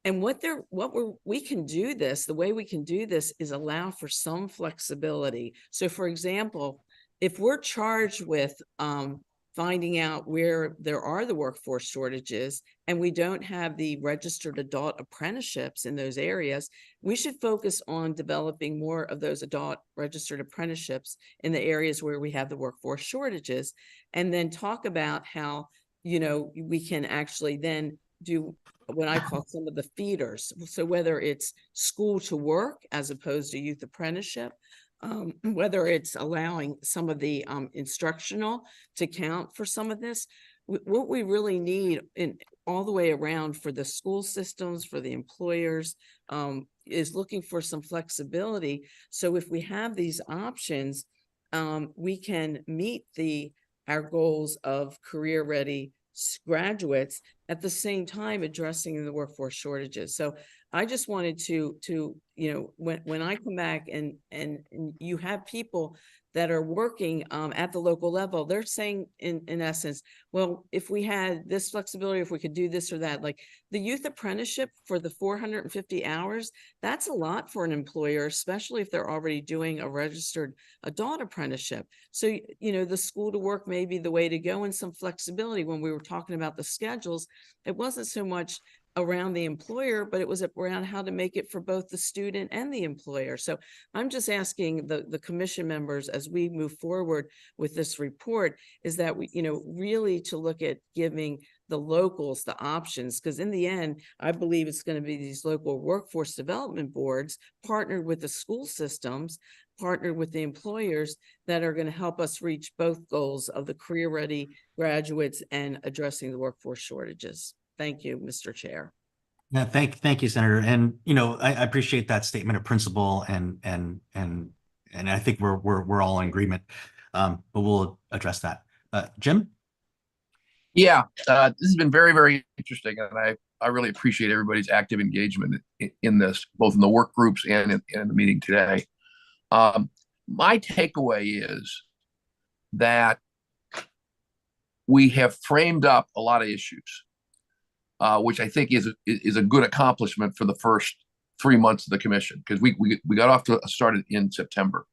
Speaker 18: And we can do this, the way we can do this is allow for some flexibility. So for example, if we're charged with finding out where there are the workforce shortages and we don't have the registered adult apprenticeships in those areas, we should focus on developing more of those adult registered apprenticeships in the areas where we have the workforce shortages, and then talk about how, we can actually then do what I call some of the feeders. So whether it's school to work as opposed to youth apprenticeship, whether it's allowing some of the instructional to count for some of this, what we really need in all the way around for the school systems, for the employers, is looking for some flexibility. So if we have these options, we can meet our goals of career ready graduates at the same time addressing the workforce shortages. So I just wanted to when I come back and you have people that are working at the local level, they're saying in essence, well, if we had this flexibility, if we could do this or that, like the youth apprenticeship for the 450 hours, that's a lot for an employer, especially if they're already doing a registered adult apprenticeship. So, the school to work may be the way to go, and some flexibility. When we were talking about the schedules, it wasn't so much around the employer, but it was around how to make it for both the student and the employer. So I'm just asking the commission members, as we move forward with this report, is that we, really to look at giving the locals the options, because in the end, I believe it's going to be these local workforce development boards partnered with the school systems, partnered with the employers, that are going to help us reach both goals of the career ready graduates and addressing the workforce shortages. Thank you, Mr. Chair.
Speaker 2: Yeah, thank you, Senator. And I appreciate that statement of principle, and I think we're all in agreement. But we'll address that. Jim?
Speaker 6: Yeah, this has been very, very interesting, and I really appreciate everybody's active engagement in this, both in the work groups and in the meeting today. My takeaway is that we have framed up a lot of issues, which I think is a good accomplishment for the first 3 months of the commission, because we got off to started in September.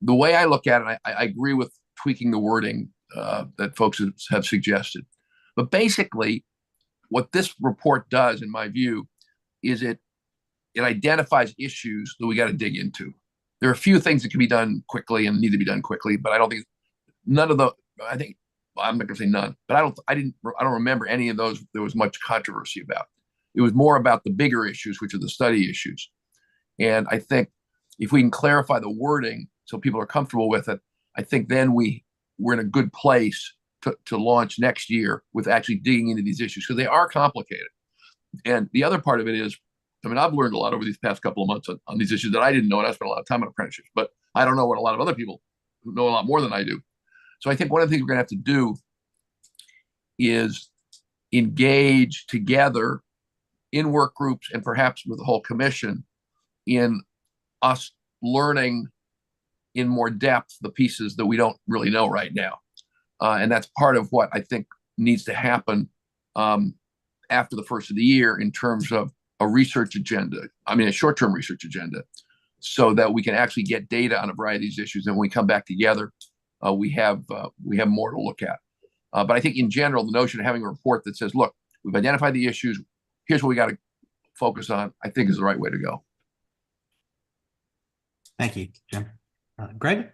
Speaker 6: The way I look at it, I agree with tweaking the wording that folks have suggested, but basically what this report does, in my view, is it identifies issues that we got to dig into. There are a few things that can be done quickly and need to be done quickly, but I don't think none of the. I think well, I'm not going to say none, but I don't remember any of those there was much controversy about. It was more about the bigger issues, which are the study issues. And I think if we can clarify the wording so people are comfortable with it, I think then we're in a good place to launch next year with actually digging into these issues, because they are complicated. And the other part of it is, I mean, I've learned a lot over these past couple of months on these issues that I didn't know, and I spent a lot of time on apprenticeships, but I don't know what a lot of other people who know a lot more than I do. So I think one of the things we're going to have to do is engage together in work groups and perhaps with the whole commission in us learning in more depth the pieces that we don't really know right now. And that's part of what I think needs to happen after the first of the year in terms of a research agenda. I mean, a short-term research agenda, so that we can actually get data on a variety of these issues. And when we come back together, we have more to look at. But I think in general, the notion of having a report that says, look, we've identified the issues, here's what we got to focus on, I think is the right way to go.
Speaker 2: Thank you, Jim. Greg?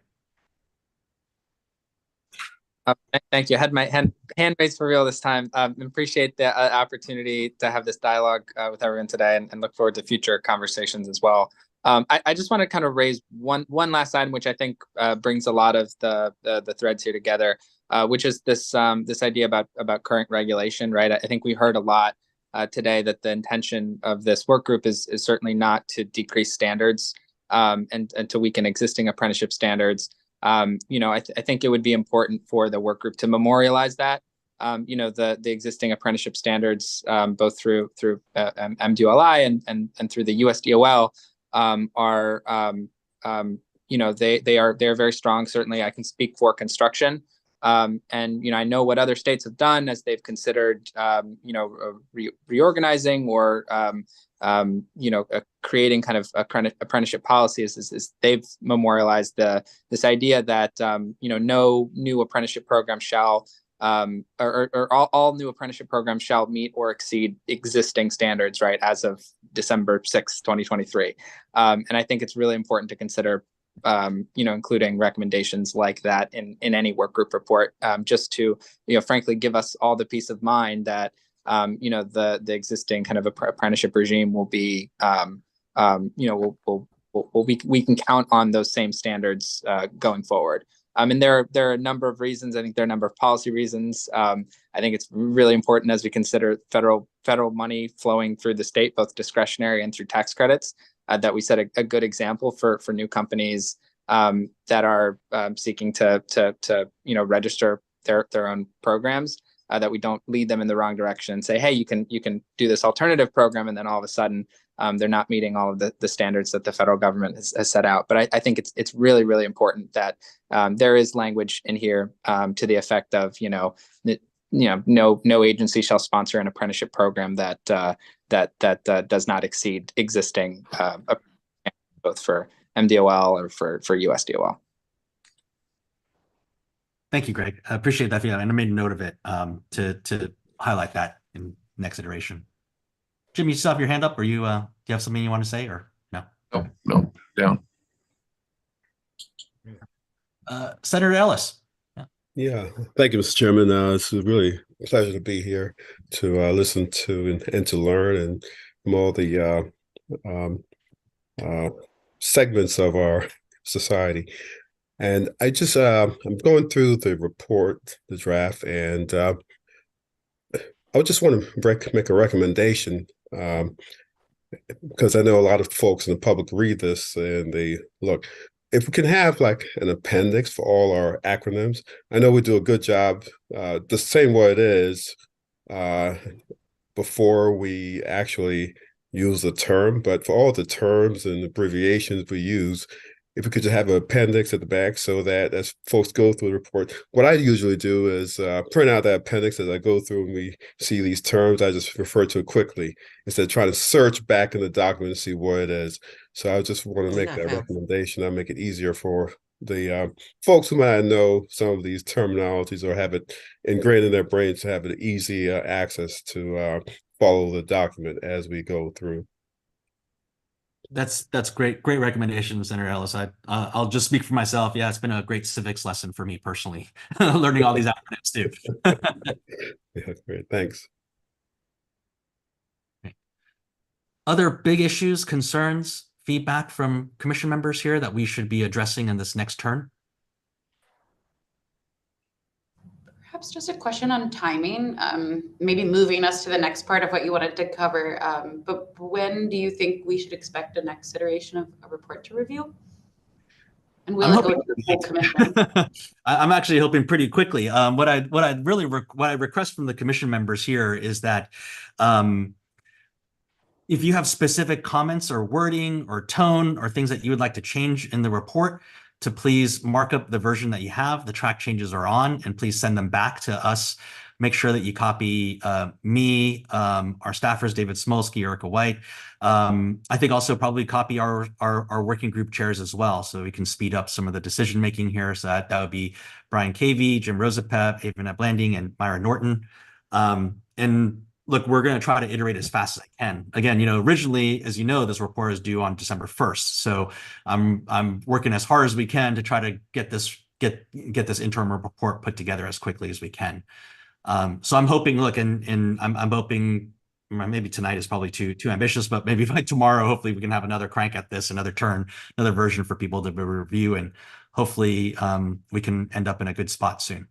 Speaker 16: Thank you. I had my hand raised for real this time. Appreciate the opportunity to have this dialogue with everyone today, and look forward to future conversations as well. I just want to kind of raise one last item, which I think brings a lot of the threads here together, which is this idea about current regulation, right? I think we heard a lot today that the intention of this work group is certainly not to decrease standards and to weaken existing apprenticeship standards. I think it would be important for the work group to memorialize that. The existing apprenticeship standards, both through MDOLI and through the USDOL, they are very strong. Certainly, I can speak for construction. I know what other states have done as they've considered, reorganizing or, creating kind of apprenticeship policies is they've memorialized this idea that, no new apprenticeship program shall, or all new apprenticeship programs shall meet or exceed existing standards, right, as of December 6th, 2023. And I think it's really important to consider including recommendations like that in any work group report, just to, frankly, give us all the peace of mind that, the existing kind of apprenticeship regime will be, we can count on those same standards going forward. And there are a number of reasons. I think there are a number of policy reasons. I think it's really important as we consider federal money flowing through the state, both discretionary and through tax credits, that we set a good example for new companies that are seeking to register their own programs, that we don't lead them in the wrong direction and say, hey, you can do this alternative program, and then all of a sudden they're not meeting all of the standards that the federal government has set out. But I think it's really, really important that there is language in here to the effect of, no agency shall sponsor an apprenticeship program that does not exceed existing, both for MDOL or for USDOL.
Speaker 2: Thank you, Greg. I appreciate that feedback, and I made a note of it to highlight that in next iteration. Jim, you still have your hand up, or do you have something you want to say, or no?
Speaker 6: No, down.
Speaker 2: Senator Ellis.
Speaker 19: Yeah, thank you, Mr. Chairman. It's really a pleasure to be here to listen to and to learn, and from all the segments of our society. And I just, I'm going through the report, the draft, and I just want to make a recommendation, because I know a lot of folks in the public read this and they look. If we can have like an appendix for all our acronyms, I know we do a good job just saying what it is before we actually use the term, but for all the terms and abbreviations we use, if we could just have an appendix at the back so that as folks go through the report, what I usually do is print out that appendix as I go through and we see these terms, I just refer to it quickly instead of trying to search back in the document to see what it is. So I just want to make that recommendation. I'll make it easier for the folks who might know some of these terminologies or have it ingrained in their brains to have an easy access to follow the document as we go through.
Speaker 2: That's great recommendation, Senator Ellis. I'll just speak for myself. Yeah, it's been a great civics lesson for me personally, learning all these acronyms too.
Speaker 19: Yeah, great. Thanks.
Speaker 2: Other big issues, concerns, feedback from commission members here that we should be addressing in this next turn?
Speaker 9: Perhaps just a question on timing, maybe moving us to the next part of what you wanted to cover. But when do you think we should expect a next iteration of a report to review? And will it go to the full commission?
Speaker 2: I'm actually hoping pretty quickly. What I request from the commission members here is that if you have specific comments or wording or tone or things that you would like to change in the report, to please mark up the version that you have. The track changes are on, and please send them back to us. Make sure that you copy me, our staffers, David Smolsky, Erica White. I think also probably copy our working group chairs as well, so we can speed up some of the decision making here. So that would be Brian Cavey, Jim Rosapep, Avon Blanding, and Myra Norton. And look, we're going to try to iterate as fast as I can. Again, originally, as you know, this report is due on December 1st. So I'm working as hard as we can to try to get this interim report put together as quickly as we can. So I'm hoping, look, and I'm hoping maybe tonight is probably too ambitious, but maybe by tomorrow, hopefully we can have another crank at this, another version for people to review, and hopefully we can end up in a good spot soon.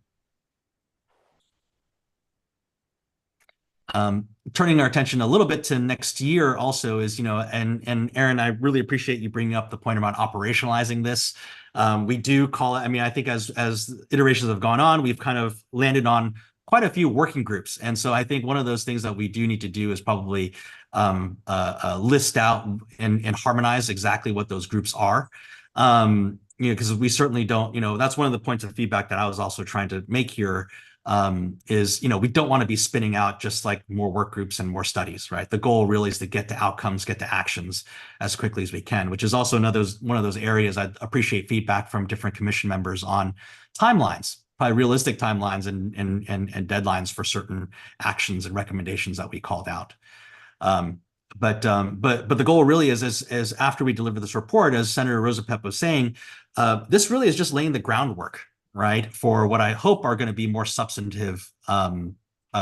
Speaker 2: Turning our attention a little bit to next year also is, and Aaron, I really appreciate you bringing up the point around operationalizing this. We do call it, I think as iterations have gone on, we've kind of landed on quite a few working groups. And so I think one of those things that we do need to do is probably list out and harmonize exactly what those groups are. Because we certainly don't, that's one of the points of feedback that I was also trying to make here. Is we don't want to be spinning out just like more work groups and more studies, right? The goal really is to get to outcomes, get to actions as quickly as we can, which is also one of those areas I'd appreciate feedback from different commission members on timelines, probably realistic timelines and deadlines for certain actions and recommendations that we called out. But the goal really is after we deliver this report, as Senator Rosapep was saying, this really is just laying the groundwork, right, for what I hope are going to be more substantive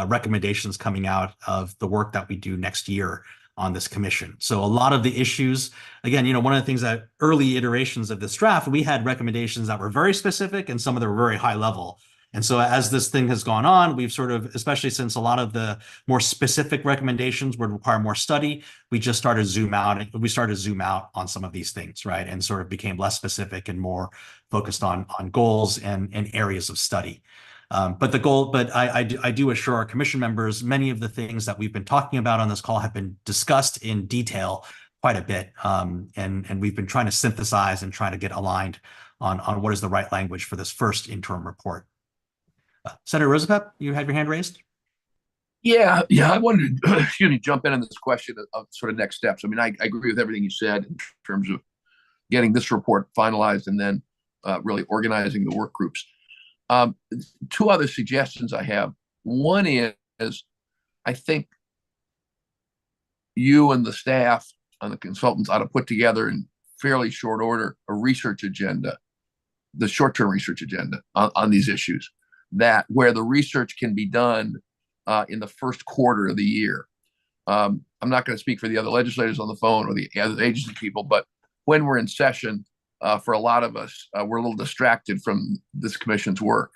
Speaker 2: recommendations coming out of the work that we do next year on this commission. So a lot of the issues, again, one of the things that early iterations of this draft, we had recommendations that were very specific and some of them were very high level. And so as this thing has gone on, we've sort of, especially since a lot of the more specific recommendations would require more study, we started to zoom out on some of these things, right? And sort of became less specific and more focused on goals and areas of study. But I do assure our commission members, many of the things that we've been talking about on this call have been discussed in detail quite a bit. And we've been trying to synthesize and try to get aligned on what is the right language for this first interim report. Senator Rosapep, you had your hand raised?
Speaker 6: Yeah, I wanted to jump in on this question of sort of next steps. I agree with everything you said in terms of getting this report finalized and then really organizing the work groups. Two other suggestions I have. One is, I think you and the staff and the consultants ought to put together in fairly short order a research agenda, the short-term research agenda on these issues, that where the research can be done in the first quarter of the year. I'm not going to speak for the other legislators on the phone or the other agency people, but when we're in session, for a lot of us, we're a little distracted from this commission's work.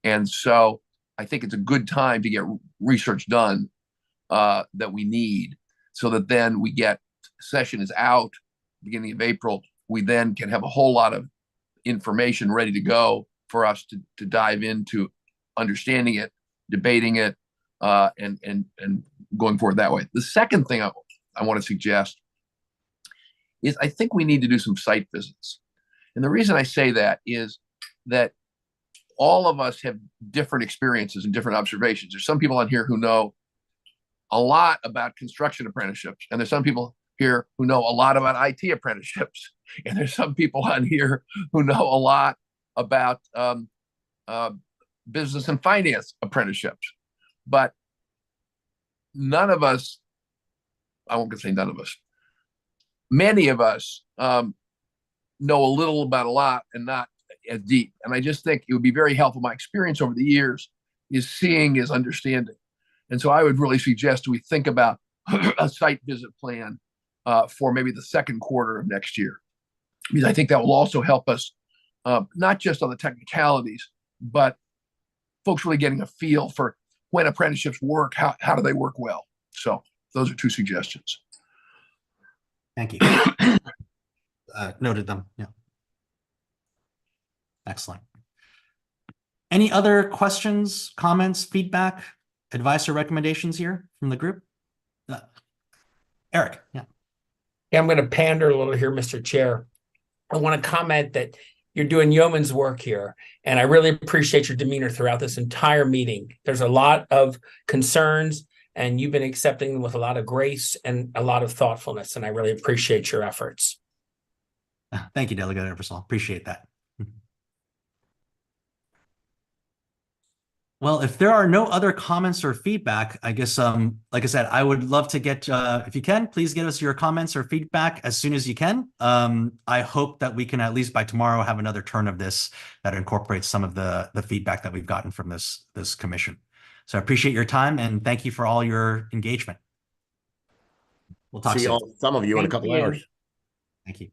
Speaker 6: And so I think it's a good time to get research done that we need, so that then we get session is out beginning of April. We then can have a whole lot of information ready to go for us to dive into understanding it, debating it, and going forward that way. The second thing I want to suggest is I think we need to do some site visits. And the reason I say that is that all of us have different experiences and different observations. There's some people on here who know a lot about construction apprenticeships, and there's some people here who know a lot about IT apprenticeships, and there's some people on here who know a lot about business and finance apprenticeships. But none of us, I won't say none of us, many of us know a little about a lot and not as deep. And I just think it would be very helpful. My experience over the years is seeing is understanding. And so I would really suggest we think about a site visit plan for maybe the second quarter of next year, because I think that will also help us not just on the technicalities, but folks really getting a feel for when apprenticeships work, how do they work well. So those are two suggestions.
Speaker 2: Thank you. Noted them. Yeah. Excellent. Any other questions, comments, feedback, advice, or recommendations here from the group? Eric, yeah.
Speaker 13: Yeah, I'm going to pander a little here, Mr. Chair. I want to comment that you're doing yeoman's work here, and I really appreciate your demeanor throughout this entire meeting. There's a lot of concerns, and you've been accepting them with a lot of grace and a lot of thoughtfulness, and I really appreciate your efforts.
Speaker 2: Thank you, Delegate Eversole. Appreciate that. Well, if there are no other comments or feedback, I guess, like I said, I would love to get, if you can, please get us your comments or feedback as soon as you can. I hope that we can, at least by tomorrow, have another turn of this that incorporates some of the feedback that we've gotten from this commission. So I appreciate your time and thank you for all your engagement. We'll talk
Speaker 4: See
Speaker 2: soon.
Speaker 4: some of you in a couple hours.
Speaker 2: Thank you.